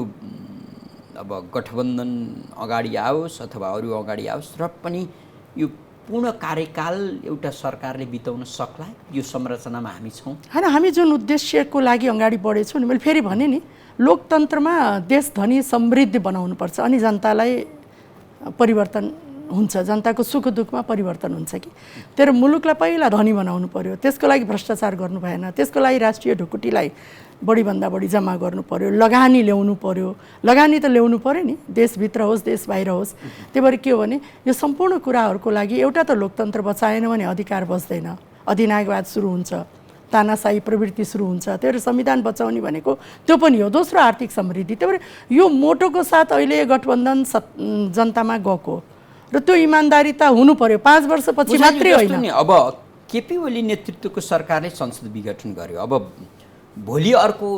अब गठबन्धन अगाडि आओस् अथवा अरू अगाडि आओस् र पनि यो पूर्ण कार्यकाल एउटा सरकारले बिताउन सक्ला, यो संरचनामा हामी छौँ होइन। हामी जुन उद्देश्यको लागि अगाडि बढेछौँ नि, मैले फेरि भने नि, लोकतन्त्रमा देश धनी समृद्धि बनाउनुपर्छ अनि जनतालाई परिवर्तन हुन्छ, जनताको सुख दुःखमा परिवर्तन हुन्छ कि। तर मुलुकलाई पहिला धनी बनाउनु पर्यो, त्यसको लागि भ्रष्टाचार गर्नु भएन, त्यसको लागि राष्ट्रिय ढुकुटीलाई बढीभन्दा बढी जम्मा गर्नु पर्यो, लगानी ल्याउनु पर्यो। लगानी त ल्याउनु पर्यो नि, देशभित्र होस् देश बाहिर होस्। त्यही भएर के हो भने यो सम्पूर्ण कुराहरूको लागि एउटा त लोकतन्त्र बचाएन भने अधिकार बच्दैन, अधिनायकवाद सुरु हुन्छ, तानाशाही प्रवृत्ति सुरु हुन्छ। त्यही भएर संविधान बचाउने भनेको त्यो पनि हो। दोस्रो आर्थिक समृद्धि। त्यही भएर यो मोटोको साथ अहिले गठबन्धन जनतामा गएको र त्यो इमान्दारी त हुनु पर्यो, 5 वर्षपछि मात्रै होइन। अब केपी ओली नेतृत्वको सरकारले संसद विघटन गर्यो, अब भोलि अर्को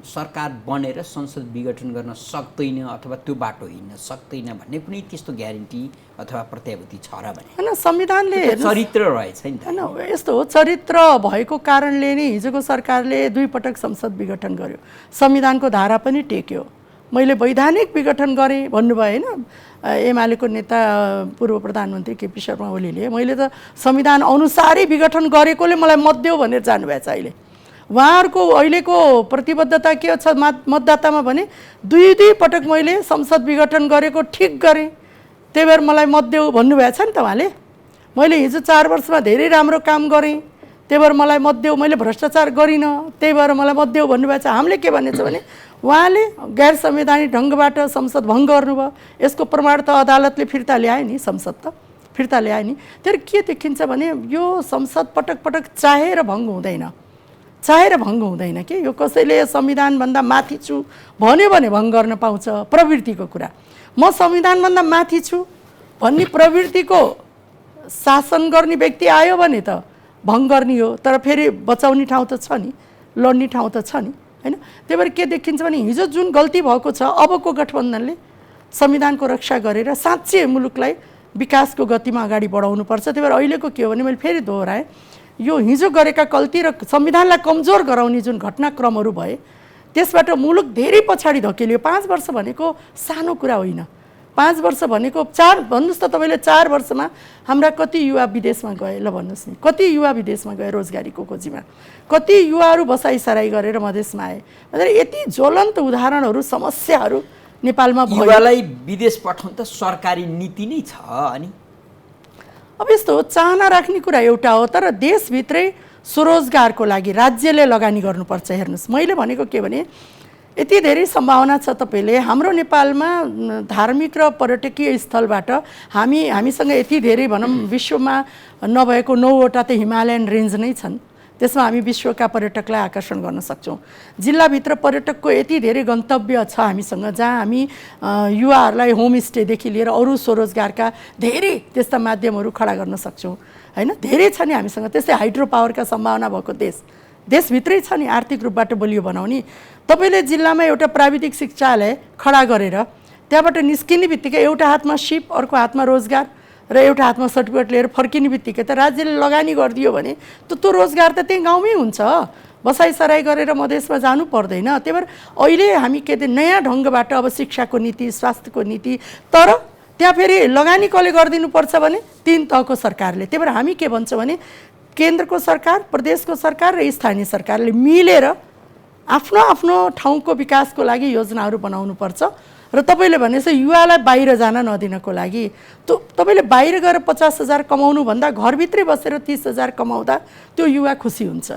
सरकार बनेर संसद विघटन गर्न सक्दैन अथवा त्यो बाटो हिँड्न सक्दैन भन्ने कुनै त्यस्तो ग्यारेन्टी अथवा प्रत्याभूति छ र भने होइन। संविधानले चरित्र रहेछ नि त। होइन, यस्तो हो, चरित्र भएको कारणले नै हिजोको सरकारले 2 पटक संसद विघटन गर्यो, संविधानको धारा पनि टेक्यो। मैले वैधानिक विघटन गरेँ भन्नुभयो होइन एमालेको नेता पूर्व प्रधानमन्त्री केपी शर्मा ओलीले, मैले त संविधान अनुसारै विघटन गरेकोले मलाई मत देऊ भनेर जानुभएछ। अहिले उहाँहरूको अहिलेको प्रतिबद्धता के छ मतदातामा भने 2 पटक मैले संसद विघटन गरेको ठिक गरेँ, त्यही भएर मलाई मत देऊ भन्नुभएछ नि त उहाँले। मैले हिजो 4 वर्षमा धेरै राम्रो काम गरेँ, त्यही भएर मलाई मत देऊ, मैले भ्रष्टाचार गरिनँ, त्यही भएर मलाई मत देऊ भन्नुभएछ। हामीले के भनेछ भने उहाँले गैर संवैधानिक ढङ्गबाट संसद भङ्ग गर्नुभयो, यसको प्रमाण त अदालतले फिर्ता ल्याए नि, संसद त फिर्ता ल्याए नि। तर के देखिन्छ भने यो संसद पटक पटक चाहेर भङ्ग हुँदैन, चाहेर भङ्ग हुँदैन कि। यो कसैले संविधानभन्दा माथि छु भन्यो भने भङ्ग गर्न पाउँछ, प्रवृत्तिको कुरा। म संविधानभन्दा माथि छु भन्ने प्रवृत्तिको शासन गर्ने व्यक्ति आयो भने त भङ्ग गर्ने हो, तर फेरि बचाउने ठाउँ त छ नि, लड्ने ठाउँ त छ नि, होइन। त्यही भएर के देखिन्छ भने हिजो जुन गल्ती भएको छ, अबको गठबन्धनले संविधानको रक्षा गरेर साँच्चै मुलुकलाई विकासको गतिमा अगाडि बढाउनुपर्छ। त्यही भएर अहिलेको के हो भने मैले फेरि दोहोऱ्याएँ, यो हिजो गरेका गल्ती र संविधानलाई कमजोर गराउने जुन घटनाक्रमहरू भए त्यसबाट मुलुक धेरै पछाडि धकेलियो। 5 वर्ष भनेको सानो कुरा होइन। 5 वर्ष भनेको 4 भन्नुहोस् त तपाईँले 4 वर्षमा हाम्रा कति युवा विदेशमा गए, ल भन्नुहोस् नि, कति युवा विदेशमा गए रोजगारीको खोजीमा, कति युवाहरू बसाइसराई गरेर मधेसमा आए। मतलब यति ज्वलन्त उदाहरणहरू, समस्याहरू नेपालमा भयो। युवालाई विदेश पठाउन त सरकारी नीति नै छ। अनि अब यस्तो हो, चाहना राख्ने कुरा एउटा हो, तर देशभित्रै स्वरोजगारको लागि राज्यले लगानी गर्नुपर्छ। हेर्नुहोस्, मैले भनेको के भने यति धेरै सम्भावना छ। तपाईँले हाम्रो नेपालमा धार्मिक र पर्यटकीय स्थलबाट हामीसँग यति धेरै भनौँ विश्वमा नभएको 9वटा त हिमालयन रेन्ज नै छन्, त्यसमा हामी विश्वका पर्यटकलाई आकर्षण गर्न सक्छौँ। जिल्लाभित्र पर्यटकको यति धेरै गन्तव्य छ हामीसँग, जहाँ हामी युवाहरूलाई होमस्टेदेखि लिएर अरू स्वरोजगारका धेरै त्यस्ता माध्यमहरू खडा गर्न सक्छौँ, होइन। धेरै छ नि हामीसँग। त्यस्तै हाइड्रो पावरका सम्भावना भएको देशभित्रै छ नि आर्थिक रूपबाट बलियो बनाउने। तपाईँले जिल्लामा एउटा प्राविधिक शिक्षालय खडा गरेर त्यहाँबाट निस्किने बित्तिकै एउटा हातमा सिप, अर्को हातमा रोजगार र एउटा हातमा सर्टिफिकेट लिएर फर्किने बित्तिकै त राज्यले लगानी गरिदियो भने त्यो रोजगार त त्यही गाउँमै हुन्छ, बसाइसराई गरेर मधेसमा जानु पर्दैन। त्यही भएर अहिले हामी के नयाँ ढङ्गबाट अब शिक्षाको नीति, स्वास्थ्यको नीति, तर त्यहाँ फेरि लगानी कसले गरिदिनुपर्छ भने 3 तहको सरकारले। त्यही भएर हामी के भन्छौँ भने केन्द्रको सरकार, प्रदेशको सरकार र स्थानीय सरकारले मिलेर आफ्नो आफ्नो ठाउँको विकासको लागि योजनाहरू बनाउनुपर्छ। र तपाईँले भनेपछि युवालाई बाहिर जान नदिनको लागि तपाईँले बाहिर गएर 50,000 कमाउनुभन्दा घरभित्रै बसेर 30,000 कमाउँदा त्यो युवा खुसी हुन्छ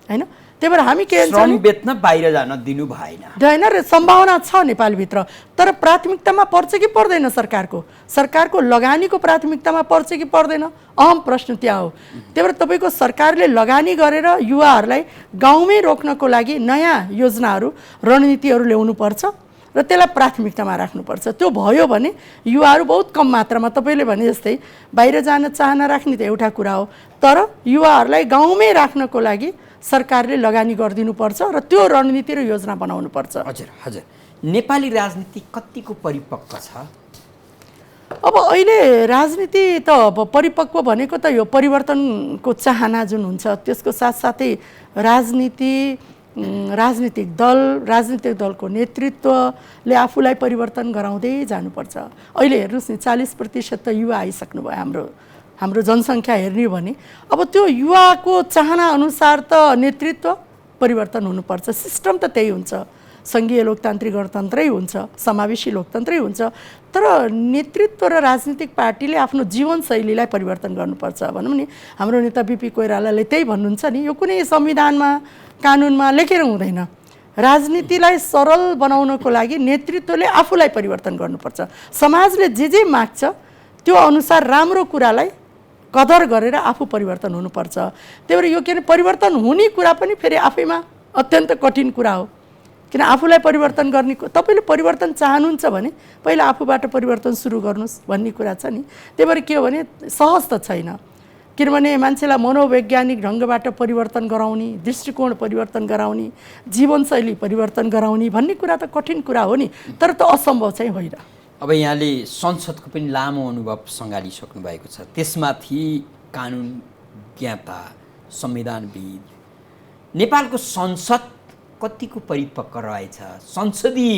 होइन। त्यही भएर हामी के श्रम बेच्न बाहिर जान दिनु भएन र सम्भावना छ नेपालभित्र, तर प्राथमिकतामा पर्छ कि पर्दैन? सरकारको लगानीको प्राथमिकतामा पर्छ कि पर्दैन? अहम प्रश्न त्यहाँ हो। त्यही भएर तपाईँको सरकारले लगानी गरेर युवाहरूलाई गाउँमै रोक्नको लागि नयाँ योजनाहरू रणनीतिहरू ल्याउनुपर्छ र त्यसलाई प्राथमिकतामा राख्नुपर्छ। त्यो भयो भने युवाहरू बहुत कम मात्रामा, तपाईँले भने जस्तै बाहिर जान चाहना राख्ने त एउटा कुरा हो, तर युवाहरूलाई गाउँमै राख्नको लागि सरकारले लगानी गरिदिनुपर्छ र त्यो रणनीति र योजना बनाउनुपर्छ। हजुर हजुर, नेपाली राजनीति कतिको परिपक्व छ? अब अहिले राजनीति त अब परिपक्व भनेको त यो परिवर्तनको चाहना जुन हुन्छ त्यसको साथसाथै राजनीतिक दलको नेतृत्वले आफूलाई परिवर्तन गराउँदै जानुपर्छ। अहिले हेर्नुहोस् नि 40% त युवा आइसक्नु भयो हाम्रो जनसङ्ख्या हेर्ने हो भने। अब त्यो युवाको चाहना अनुसार त नेतृत्व परिवर्तन हुनुपर्छ। सिस्टम त त्यही हुन्छ, सङ्घीय लोकतान्त्रिक गणतन्त्रै हुन्छ, समावेशी लोकतन्त्रै हुन्छ, तर नेतृत्व र राजनीतिक पार्टीले आफ्नो जीवनशैलीलाई परिवर्तन गर्नुपर्छ। भनौँ नि हाम्रो नेता बिपी कोइरालाले त्यही भन्नुहुन्छ नि, यो कुनै संविधानमा कानुनमा लेखेर हुँदैन। राजनीतिलाई सरल बनाउनको लागि नेतृत्वले आफूलाई परिवर्तन गर्नुपर्छ। समाजले जे माग्छ त्यो अनुसार राम्रो कुरालाई कदर गरेर आफू परिवर्तन हुनुपर्छ। त्यही भएर यो के अरे परिवर्तन हुने कुरा पनि फेरि आफैमा अत्यन्त कठिन कुरा हो, किन आफूलाई परिवर्तन गर्ने। तपाईँले परिवर्तन चाहनुहुन्छ भने पहिला आफूबाट परिवर्तन सुरु गर्नुहोस् भन्ने कुरा छ नि। त्यही भएर के हो भने सहज त छैन, किनभने मान्छेलाई मनोवैज्ञानिक ढङ्गबाट परिवर्तन गराउने, दृष्टिकोण परिवर्तन गराउने, जीवनशैली परिवर्तन गराउने भन्ने कुरा त कठिन कुरा हो नि, तर त असम्भव चाहिँ होइन। अब यहाँले संसदको पनि लामो अनुभव सँगालिसक्नु भएको छ, त्यसमाथि कानुन ज्ञाता, संविधानविद, नेपालको संसद कतिको परिपक्व रहेछ? संसदीय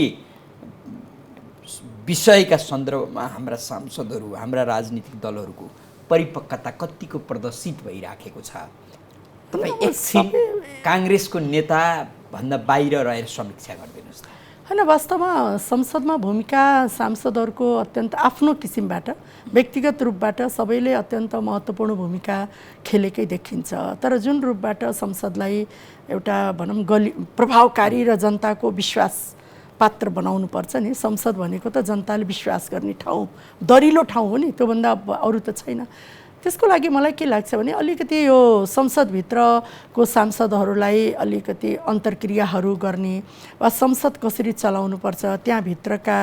विषयका सन्दर्भमा हाम्रा सांसदहरू, हाम्रा राजनीतिक दलहरूको परिपक्वता कतिको प्रदर्शित भइराखेको छ? तपाईँ एकछिन काङ्ग्रेसको नेता भन्दा बाहिर रहेर समीक्षा गरिदिनुहोस् त। होइन, वास्तवमा संसदमा भूमिका सांसदहरूको अत्यन्त आफ्नो किसिमबाट व्यक्तिगत रूपबाट सबैले अत्यन्त महत्त्वपूर्ण भूमिका खेलेकै देखिन्छ। तर जुन रूपबाट संसदलाई एउटा भनौँ प्रभावकारी र जनताको विश्वास पात्र बनाउनुपर्छ नि, संसद भनेको त जनताले विश्वास गर्ने ठाउँ, दरिलो ठाउँ हो नि, त्योभन्दा अरू त छैन। त्यसको लागि मलाई के लाग्छ भने अलिकति यो संसदभित्रको सांसदहरूलाई अलिकति अन्तर्क्रियाहरू गर्ने वा संसद कसरी चलाउनुपर्छ, त्यहाँभित्रका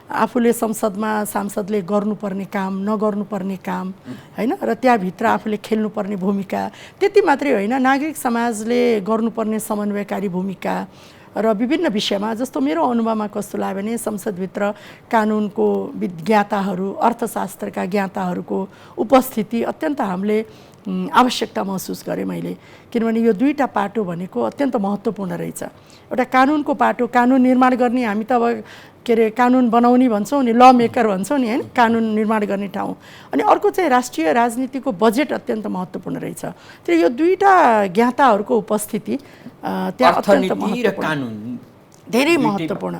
आफूले संसदमा सांसदले गर्नुपर्ने काम, नगर्नुपर्ने काम होइन, र त्यहाँभित्र आफूले खेल्नुपर्ने भूमिका त्यति मात्रै होइन, नागरिक समाजले गर्नुपर्ने समन्वयकारी भूमिका र विभिन्न विषयमा। जस्तो मेरो अनुभवमा कस्तो लाग्यो भने संसदभित्र कानुनको ज्ञाताहरू, अर्थशास्त्रका ज्ञाताहरूको उपस्थिति अत्यन्त हामीले आवश्यकता महसुस गरेँ मैले, किनभने यो दुईटा पाटो भनेको अत्यन्त महत्त्वपूर्ण रहेछ। एउटा कानुनको पाटो, कानुन निर्माण गर्ने, हामी त अब के अरे कानुन बनाउने भन्छौँ नि, ल मेकर भन्छौँ नि होइन, कानुन निर्माण गर्ने ठाउँ। अनि अर्को चाहिँ राष्ट्रिय राजनीतिको बजेट अत्यन्त महत्त्वपूर्ण रहेछ। त्यो यो दुईटा ज्ञाताहरूको उपस्थिति त्यहाँ अत्यन्त महत्त्वपूर्ण, धेरै महत्त्वपूर्ण,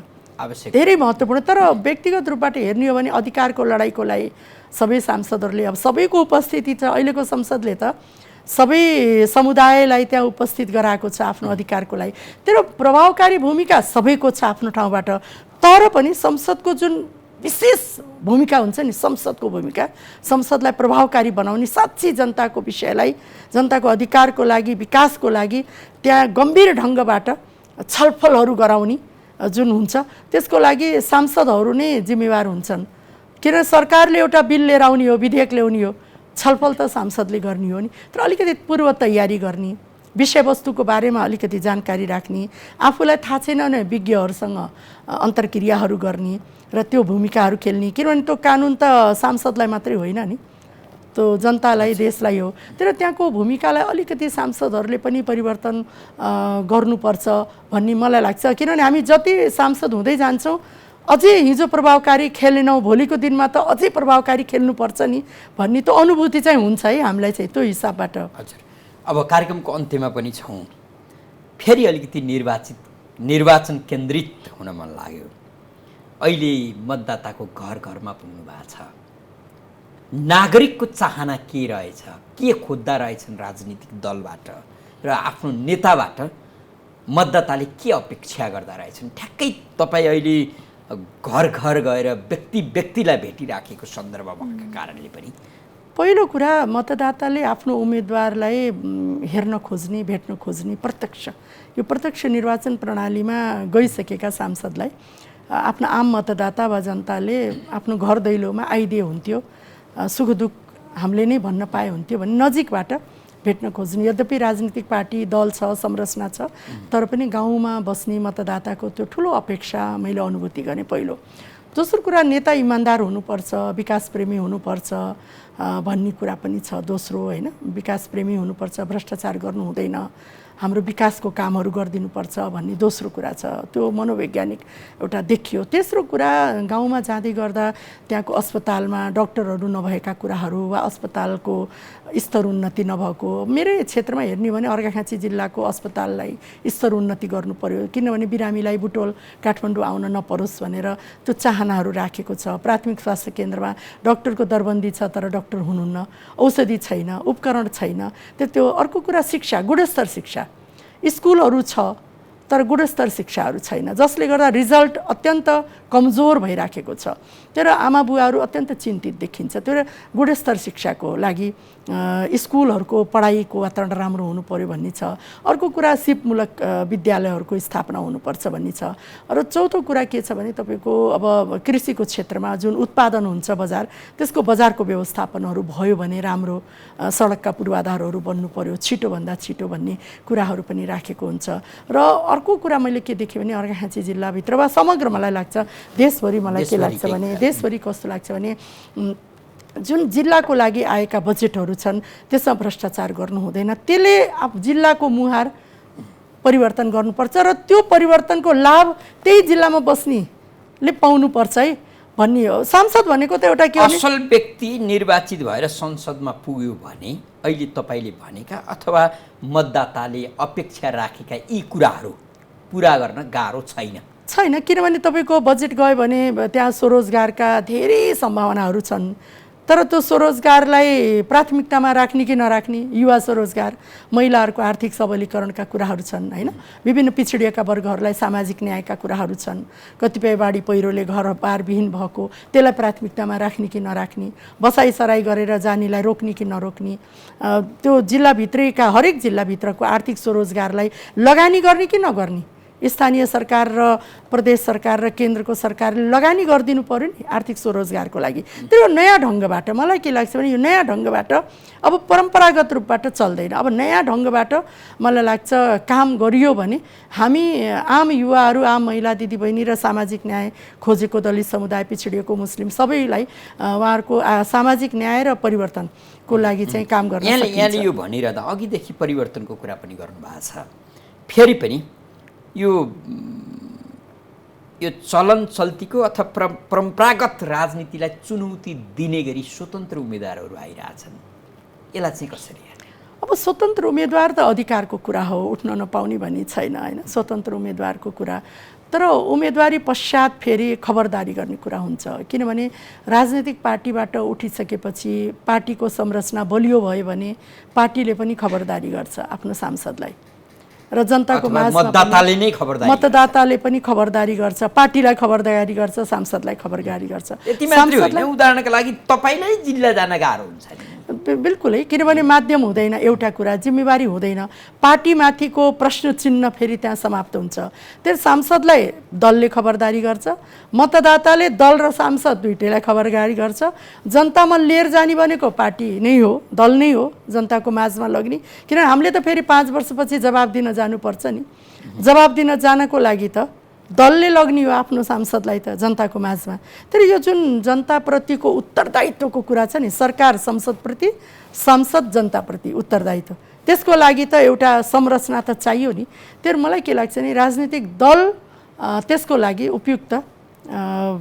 धेरै महत्त्वपूर्ण। तर व्यक्तिगत रूपबाट हेर्ने हो भने अधिकारको लडाइँको लागि सबै सांसदहरूले, अब सबैको उपस्थिति छ। अहिलेको संसदले त सबै समुदायलाई त्यहाँ उपस्थित गराएको छ आफ्नो अधिकारको लागि। तर प्रभावकारी भूमिका सबैको छ आफ्नो ठाउँबाट, तर पनि संसदको जुन विशेष भूमिका हुन्छ नि, संसदको भूमिका संसदलाई प्रभावकारी बनाउने, साँच्चै जनताको विषयलाई, जनताको अधिकारको लागि, विकासको लागि त्यहाँ गम्भीर ढङ्गबाट छलफलहरू गराउने जुन हुन्छ, त्यसको लागि सांसदहरू नै जिम्मेवार हुन्छन्। किन सरकारले एउटा बिल लिएर आउने हो, विधेयक ल्याउने हो, छलफल त सांसदले गर्ने हो नि, तर अलिकति पूर्व तयारी गर्ने, विषयवस्तुको बारेमा अलिकति जानकारी राख्ने, आफूलाई थाहा छैन भने विज्ञहरूसँग अन्तर्क्रियाहरू गर्ने र त्यो भूमिकाहरू खेल्ने। किनभने त्यो कानुन त सांसदलाई मात्रै होइन नि, त्यो जनतालाई, देशलाई हो। तर त्यहाँको भूमिकालाई अलिकति सांसदहरूले पनि परिवर्तन गर्नुपर्छ भन्ने मलाई लाग्छ। किनभने हामी जति सांसद हुँदै जान्छौँ अझै हिजो प्रभावकारी खेलेनौँ, भोलिको दिनमा त अझै प्रभावकारी खेल्नुपर्छ नि भन्ने त्यो अनुभूति चाहिँ हुन्छ है हामीलाई चाहिँ त्यो हिसाबबाट। हजुर, अब कार्यक्रमको अन्त्यमा पनि छौँ। फेरि अलिकति निर्वाचन केन्द्रित हुन मन लाग्यो। अहिले मतदाताको घर घरमा पुग्नु भएको छ। नागरिकको चाहना के रहेछ, के खोज्दा रहेछन् राजनीतिक दलबाट र आफ्नो नेताबाट मतदाताले के अपेक्षा गर्दा रहेछन्? ठ्याक्कै तपाईँ अहिले घर घर गएर व्यक्तिलाई भेटिराखेको सन्दर्भ भएको कारणले पनि पहिलो कुरा मतदाताले आफ्नो उम्मेदवारलाई हेर्न खोज्ने, भेट्न खोज्ने यो प्रत्यक्ष निर्वाचन प्रणालीमा गइसकेका सांसदलाई आफ्नो आम मतदाता वा जनताले आफ्नो घर दैलोमा आइदिए हुन्थ्यो, सुख दुःख हामीले नै भन्न पाए हुन्थ्यो भन्ने नजिकबाट भेट्न खोज्ने। यद्यपि राजनीतिक पार्टी दल छ, संरचना छ, तर पनि गाउँमा बस्ने मतदाताको त्यो ठुलो अपेक्षा मैले अनुभूति गरेँ पहिलो। दोस्रो कुरा नेता इमान्दार हुनुपर्छ, विकासप्रेमी हुनुपर्छ भन्ने कुरा पनि छ। दोस्रो होइन, विकासप्रेमी हुनुपर्छ, भ्रष्टाचार गर्नु हुँदैन, हाम्रो विकासको कामहरू गरिदिनुपर्छ भन्ने दोस्रो कुरा छ। त्यो मनोवैज्ञानिक एउटा देखियो। तेस्रो कुरा गाउँमा जाँदै गर्दा त्यहाँको अस्पतालमा डाक्टरहरू नभएका कुराहरू वा अस्पतालको स्तर उन्नति नभएको, मेरै क्षेत्रमा हेर्ने भने अर्घाखाँची जिल्लाको अस्पताललाई स्तर उन्नति गर्नु पर्यो, किनभने बिरामीलाई बुटोल काठमाडौँ आउन नपरोस् भनेर त्यो चाहनाहरू राखेको छ। प्राथमिक स्वास्थ्य केन्द्रमा डाक्टरको दरबन्दी छ तर डाक्टर हुनुहुन्न, औषधि छैन, उपकरण छैन। त्यो अर्को कुरा शिक्षा, गुणस्तर शिक्षा, स्कुलहरू छ तर गुणस्तर शिक्षाहरू छैन, जसले गर्दा रिजल्ट अत्यन्त कमजोर भइराखेको छ। तर आमा बुवाहरू अत्यन्त चिन्तित देखिन्छ। त्यो गुणस्तर शिक्षाको लागि स्कुलहरूको पढाइको वातावरण राम्रो हुनु पर्यो भन्ने छ। अर्को कुरा सिपमूलक विद्यालयहरूको स्थापना हुनुपर्छ भन्ने छ। र चौथो कुरा के छ भने तपाईँको अब कृषिको क्षेत्रमा जुन उत्पादन हुन्छ बजार, त्यसको बजारको व्यवस्थापनहरू भयो भने राम्रो, सडकका पूर्वाधारहरू बन्नु पर्यो छिटोभन्दा छिटो भन्ने कुराहरू पनि राखेको हुन्छ। र अर्को कुरा मैले के देखेँ भने अर्घाखाँची जिल्लाभित्र वा समग्र मलाई लाग्छ, देशभरि मलाई के लाग्छ भने, देशभरि कस्तो लाग्छ भने जुन जिल्लाको लागि आएका बजेटहरू छन् त्यसमा भ्रष्टाचार गर्नु हुँदैन। त्यसले जिल्लाको मुहार परिवर्तन गर्नुपर्छ र त्यो परिवर्तनको लाभ त्यही जिल्लामा बस्नेले पाउनुपर्छ है भन्ने हो। सांसद भनेको त एउटा के असल व्यक्ति निर्वाचित भएर संसदमा पुग्यो भने अहिले तपाईँले भनेका अथवा मतदाताले अपेक्षा राखेका यी कुराहरू पुरा गर्न गाह्रो छैन, किनभने तपाईँको बजेट गयो भने त्यहाँ स्वरोजगारका धेरै सम्भावनाहरू छन्। तर त्यो स्वरोजगारलाई प्राथमिकतामा राख्ने कि नराख्ने, युवा स्वरोजगार, महिलाहरूको आर्थिक सबलीकरणका कुराहरू छन् होइन, विभिन्न पिछडिएका वर्गहरूलाई सामाजिक न्यायका कुराहरू छन्, कतिपय बाढी पहिरोले घर पारविहीन भएको त्यसलाई प्राथमिकतामा राख्ने कि नराख्ने, बसाइसराई गरेर जानेलाई रोक्ने कि नरोक्ने, त्यो जिल्लाभित्रैका हरेक जिल्लाभित्रको आर्थिक स्वरोजगारलाई लगानी गर्ने कि नगर्ने, स्थानीय सरकार र प्रदेश सरकार र केन्द्रको सरकारले लगानी गरिदिनु पर्यो नि आर्थिक स्वरोजगारको लागि। त्यो नयाँ ढङ्गबाट मलाई के लाग्छ भने यो नयाँ ढङ्गबाट अब परम्परागत रूपबाट चल्दैन। अब नयाँ ढङ्गबाट मलाई लाग्छ काम गरियो भने हामी आम युवाहरू, आम महिला दिदीबहिनी र सामाजिक न्याय खोजेको दलित समुदाय, पिछडिएको मुस्लिम सबैलाई उहाँहरूको सामाजिक न्याय र परिवर्तनको लागि चाहिँ काम गर्न सकिन्छ। यहाँले यो भनिरहँदा अघिदेखि परिवर्तनको कुरा पनि गर्नुभएको छ। फेरि पनि यो चलन चल्तीको अथवा परम्परागत राजनीतिलाई चुनौती दिने गरी स्वतन्त्र उम्मेदवारहरू आइरहेछन्, यसलाई चाहिँ कसरी हेर्ने? अब स्वतन्त्र उम्मेदवार त अधिकारको कुरा हो, उठ्न नपाउने भन्ने छैन होइन, स्वतन्त्र उम्मेदवारको कुरा। तर उम्मेदवारी पश्चात फेरि खबरदारी गर्ने कुरा हुन्छ, किनभने राजनीतिक पार्टीबाट उठिसकेपछि पार्टीको संरचना बलियो भयो भने पार्टीले पनि खबरदारी गर्छ आफ्नो सांसदलाई र जनताको मतदाताले पनि खबरदारी गर्छ, पार्टीलाई खबरदारी गर्छ, सांसदलाई खबरदारी गर्छ। उदाहरणका लागि तपाईलाई जिल्ला जान गाह्रो हुन्छ नि? बिल्कुल है, किनभने माध्यम हुँदैन, एउटा कुरा जिम्मेवारी हुँदैन, पार्टीमाथिको प्रश्न चिन्ह फेरि त्यहाँ समाप्त हुन्छ। त्यो सांसदलाई दलले खबरदारी गर्छ, मतदाताले दल र सांसद दुइटैलाई खबरदारी गर्छ। जनतामा लिएर जाने भनेको पार्टी नै हो, दल नै हो, जनताको माझमा लग्ने। किनभने हामीले त फेरि 5 वर्षपछि जवाब दिन जानुपर्छ नि। जवाब दिन जानको लागि त दलले लग्ने हो आफ्नो सांसदलाई त जनताको माझमा। तर यो जुन जनताप्रतिको उत्तरदायित्वको कुरा छ नि, सरकार संसदप्रति, सांसद जनताप्रति उत्तरदायित्व, त्यसको लागि त एउटा संरचना त चाहियो नि। तर मलाई के लाग्छ नि, राजनीतिक दल त्यसको लागि उपयुक्त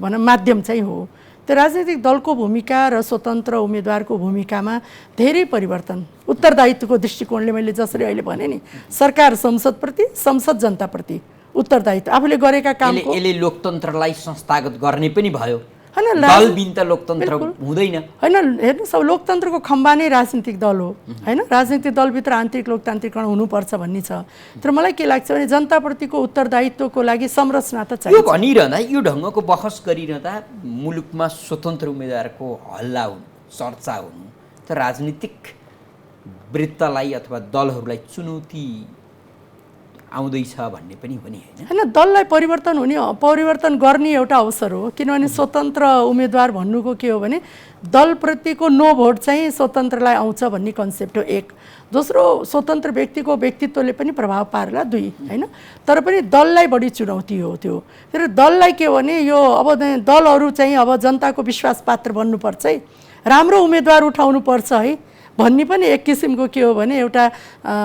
भनौँ माध्यम चाहिँ हो। त्यो राजनीतिक दलको भूमिका र स्वतन्त्र उम्मेदवारको भूमिकामा धेरै परिवर्तन, उत्तरदायित्वको दृष्टिकोणले मैले जसरी अहिले भने नि, सरकार संसदप्रति, संसद जनताप्रति उत्तरदायित्व, आफूले गरेका कामको। यसले लोकतन्त्रलाई संस्थागत गर्ने पनि भयो, हैन, दलबिन त लोकतन्त्र हुँदैन। हैन, हेर्नुहोस् अब लोकतन्त्रको खम्बा नै राजनीतिक दल हो हैन, राजनीतिक दलभित्र आन्तरिक लोकतान्त्रिकरण हुनुपर्छ भन्ने छ। तर मलाई के लाग्छ भने जनताप्रतिको उत्तरदायित्वको लागि संरचना त चाहिन्छ। यो भनिरहँदा, यो ढङ्गको बहस गरिरहँदा मुलुकमा स्वतन्त्र उम्मेदवारको हल्ला हुनु, चर्चा हुनु त राजनीतिक वृत्तलाई अथवा दलहरूलाई चुनौती आउँदैछ भन्ने पनि हो नि हैन। हैन, दललाई परिवर्तन गर्ने एउटा अवसर हो, किनभने स्वतन्त्र उम्मेदवार भन्नुको के हो भने दलप्रतिको नो भोट चाहिँ स्वतन्त्रलाई आउँछ भन्ने कन्सेप्ट हो एक। दोस्रो, स्वतन्त्र व्यक्तिको व्यक्तित्वले पनि प्रभाव पार्ला दुई हैन। तर पनि दललाई बढी चुनौती हो त्यो। तर दललाई के हो भने यो अब दलहरू चाहिँ अब जनताको विश्वास पात्र बन्नुपर्छ है, राम्रो उम्मेदवार उठाउनुपर्छ है भन्ने पनि एक किसिमको के हो भने एउटा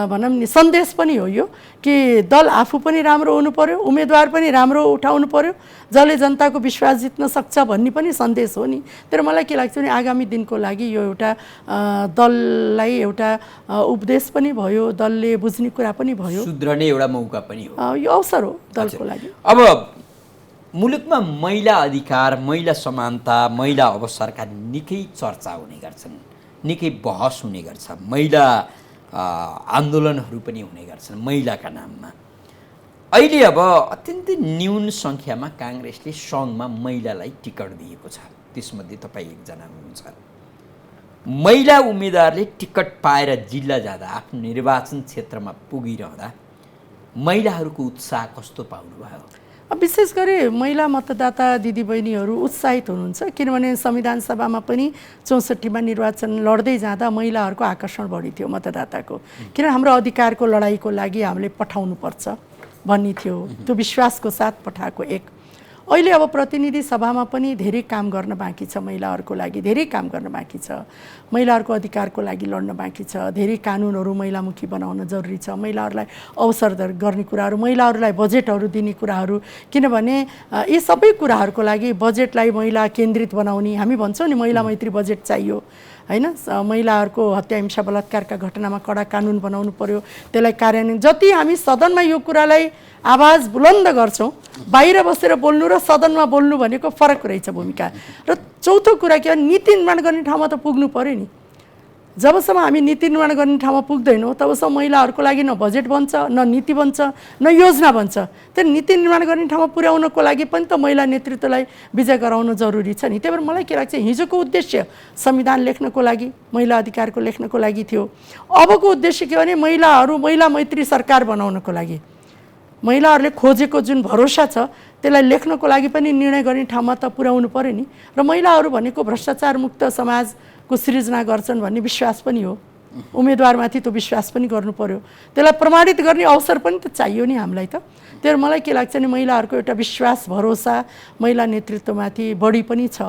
भनौँ नि सन्देश पनि हो यो, कि दल आफू पनि राम्रो हुनु पर्यो, उम्मेदवार पनि राम्रो उठाउनु पर्यो, जसले जनताको विश्वास जित्न सक्छ भन्ने पनि सन्देश हो नि। तर मलाई के लाग्छ भने आगामी दिनको लागि यो एउटा दललाई एउटा उपदेश पनि भयो, दलले बुझ्ने कुरा पनि भयो, सुध्रने एउटा मौका पनि हो, यो अवसर हो दलको लागि। अब मुलुकमा महिला अधिकार, महिला समानता, महिला अवसरका निकै चर्चा हुने गर्छन्, निकै बहस हुने गर्छ, महिला आन्दोलनहरू पनि हुने गर्छन् महिलाका नाममा। अहिले अब अत्यन्तै न्यून सङ्ख्यामा काङ्ग्रेसले सङ्घमा महिलालाई टिकट दिएको छ, त्यसमध्ये तपाईँ एकजना हुनुहुन्छ। महिला उम्मेदवारले टिकट पाएर जिल्ला जाँदा, आफ्नो निर्वाचन क्षेत्रमा पुगिरहँदा महिलाहरूको उत्साह कस्तो पाउनुभयो? विशेष गरी महिला मतदाता दिदीबहिनीहरू उत्साहित हुनुहुन्छ, किनभने संविधान सभामा पनि 64मा निर्वाचन लड्दै जाँदा महिलाहरूको आकर्षण बढी थियो मतदाताको, किन हाम्रो अधिकारको लडाइँको लागि हामीले पठाउनुपर्छ भन्ने थियो, त्यो विश्वासको साथ पठाएको एक। अहिले अब प्रतिनिधि सभामा पनि धेरै काम गर्न बाँकी छ, महिलाहरूको लागि धेरै काम गर्न बाँकी छ, महिलाहरूको अधिकारको लागि लड्न बाँकी छ, धेरै कानुनहरू महिलामुखी बनाउन जरुरी छ, महिलाहरूलाई अवसर गर्ने कुराहरू, महिलाहरूलाई बजेटहरू दिने कुराहरू, किनभने यी सबै कुराहरूको लागि बजेटलाई महिला केन्द्रित बनाउने, हामी भन्छौँ नि महिला मैत्री बजेट चाहियो हैन, महिलाहरूको हत्या हिंसा बलात्कारका घटनामा कडा कानुन बनाउनु पर्यो, त्यसलाई कार्यान्वयन। जति हामी सदनमा यो कुरालाई आवाज बुलन्द गर्छौँ, बाहिर बसेर बोल्नु र सदनमा बोल्नु भनेको फरक रहेछ भूमिका। र चौथो कुरा के हो, नीति निर्माण गर्ने ठाउँमा त पुग्नु पर्यो नि। जबसम्म हामी नीति निर्माण गर्ने ठाउँमा पुग्दैनौँ तबसम्म महिलाहरूको लागि न बजेट बन्छ, न नीति बन्छ, न योजना बन्छ। त्यो नीति निर्माण गर्ने ठाउँमा पुर्याउनको लागि पनि त महिला नेतृत्वलाई विजय गराउनु जरुरी छ नि। त्यही भएर मलाई के लाग्छ, हिजोको उद्देश्य संविधान लेख्नको लागि, महिला अधिकारको लेख्नको लागि थियो, अबको उद्देश्य के भने महिलाहरू महिला मैत्री सरकार बनाउनको लागि, महिलाहरूले खोजेको जुन भरोसा छ त्यसलाई लेख्नको लागि पनि निर्णय गर्ने ठाउँमा त पुर्याउनु पर्यो नि। र महिलाहरू भनेको भ्रष्टाचार मुक्त समाजको सृजना गर्छन् भन्ने विश्वास पनि हो, उम्मेदवारमाथि त्यो विश्वास पनि गर्नु पर्यो, त्यसलाई प्रमाणित गर्ने अवसर पनि त चाहियो नि हामीलाई त। त्यही मलाई के लाग्छ भने महिलाहरूको एउटा विश्वास भरोसा महिला नेतृत्वमाथि बढी पनि छ।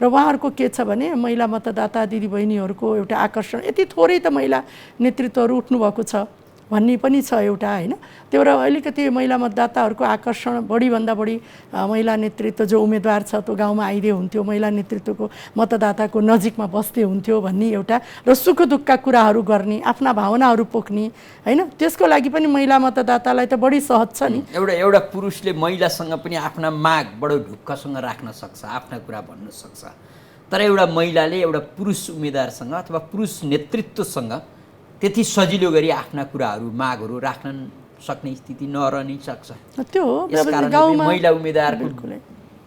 र उहाँहरूको के छ भने महिला मतदाता दिदीबहिनीहरूको एउटा आकर्षण, यति थोरै त महिला नेतृत्वहरू उठ्नुभएको छ भन्ने पनि छ एउटा हैन। त्यो भएर अलिकति महिला मतदाताहरूको आकर्षण बढीभन्दा बढी महिला नेतृत्व जो उम्मेदवार छ त्यो गाउँमा आइदिए हुन्थ्यो, महिला नेतृत्वको मतदाताको नजिकमा बस्दै हुन्थ्यो भन्ने एउटा, र सुख दुःखका कुराहरू गर्ने, आफ्ना भावनाहरू पोख्ने हैन, त्यसको लागि पनि महिला मतदातालाई त बढी सहज छ नि। एउटा पुरुषले महिलासँग पनि आफ्ना माग बडो ढुक्कसँग राख्न सक्छ, आफ्ना कुरा भन्न सक्छ, तर एउटा महिलाले एउटा पुरुष उम्मेदवारसँग अथवा पुरुष नेतृत्वसँग त्यति सजिलो गरी आफ्ना कुराहरू मागहरू राख्न सक्ने स्थिति नरहनै सक्छ। त्यो गाउँमा महिला उम्मेदवारको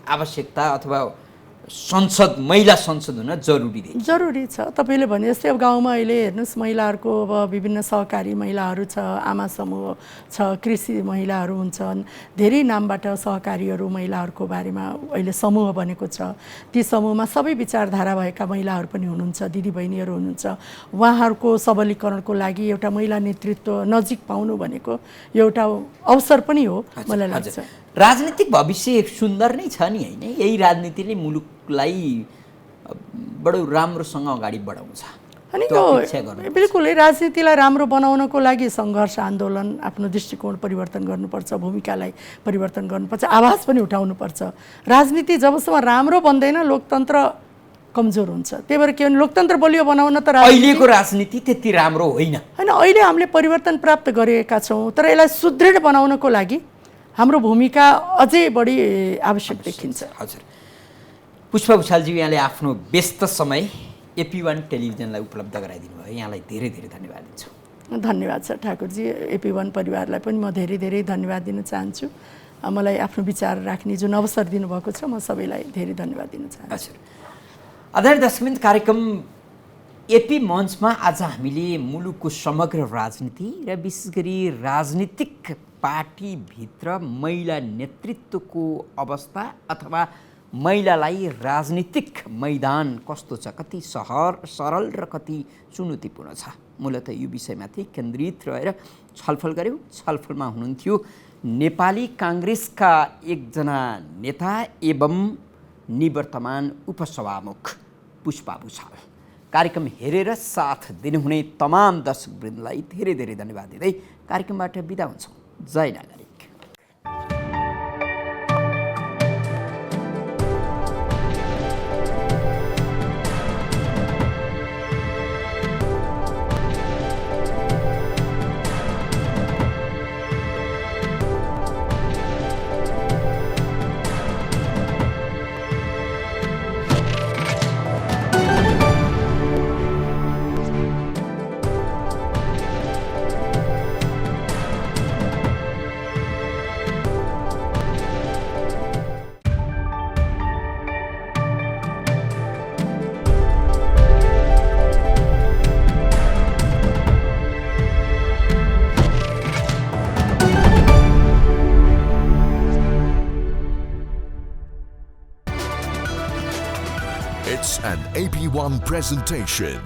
आवश्यकता अथवा संसद, महिला संसद हुन जरुरी छ। तपाईँले भने जस्तै अब गाउँमा अहिले हेर्नुहोस् महिलाहरूको अब विभिन्न सहकारी महिलाहरू छ, आमा समूह छ, कृषि महिलाहरू हुन्छन्, धेरै नामबाट सहकारीहरू महिलाहरूको बारेमा अहिले समूह बनेको छ। ती समूहमा सबै विचारधारा भएका महिलाहरू पनि हुनुहुन्छ, दिदीबहिनीहरू हुनुहुन्छ। उहाँहरूको सबलीकरणको लागि एउटा महिला नेतृत्व नजिक पाउनु भनेको एउटा अवसर पनि हो मलाई लाग्छ। राजनीतिक भविष्य सुन्दर नै छ नि हैन, यही राजनीतिले मुलुकलाई बडो राम्रोसँग अगाडि बढाउँछ। अनि त्यो अपेक्षा यो गर्नु बिल्कुलै राजनीतिलाई राम्रो बनाउनको लागि सङ्घर्ष आन्दोलन आफ्नो दृष्टिकोण परिवर्तन गर्नुपर्छ, भूमिकालाई परिवर्तन गर्नुपर्छ, आवाज पनि उठाउनुपर्छ। राजनीति जबसम्म राम्रो बन्दैन लोकतन्त्र कमजोर हुन्छ। त्यही भएर के भने लोकतन्त्र बलियो बनाउन त अहिलेको राजनीति त्यति राम्रो होइन। होइन, अहिले हामीले परिवर्तन प्राप्त गरेका छौँ, तर यसलाई सुदृढ बनाउनको लागि हाम्रो भूमिका अझै बढी आवश्यक देखिन्छ। हजुर, पुष्पा भुषालजी यहाँले आफ्नो व्यस्त समय AP1 टेलिभिजनलाई उपलब्ध गराइदिनु भयो, यहाँलाई धेरै धेरै धन्यवाद दिन्छु। धन्यवाद छ ठाकुरजी। AP1 परिवारलाई पनि म धेरै धेरै धन्यवाद दिन चाहन्छु। मलाई आफ्नो विचार राख्ने जुन अवसर दिनुभएको छ, म सबैलाई धेरै धन्यवाद दिन चाहन्छु। हजुर, आदरणीय दर्शकवृन्द, कार्यक्रम एपी मञ्चमा आज हामीले मुलुकको समग्र राजनीति र विशेष गरी राजनीतिक पार्टीभित्र महिला नेतृत्वको अवस्था अथवा महिलालाई राजनीतिक मैदान कस्तो छ, कति सरल र कति चुनौतीपूर्ण छ, मूलतः यो विषयमाथि केन्द्रित रहेर छलफल गऱ्यौँ। छलफलमा हुनुहुन्थ्यो नेपाली काङ्ग्रेसका एकजना नेता एवं निवर्तमान उपसभामुख पुष्पा भुषाल। कार्यक्रम हेरेर साथ दिनुहुने तमाम दर्शकवृन्दलाई धेरै धेरै धन्यवाद दिँदै कार्यक्रमबाट बिदा हुन्छौँ। जय नागरिक। It's an AP1 presentation.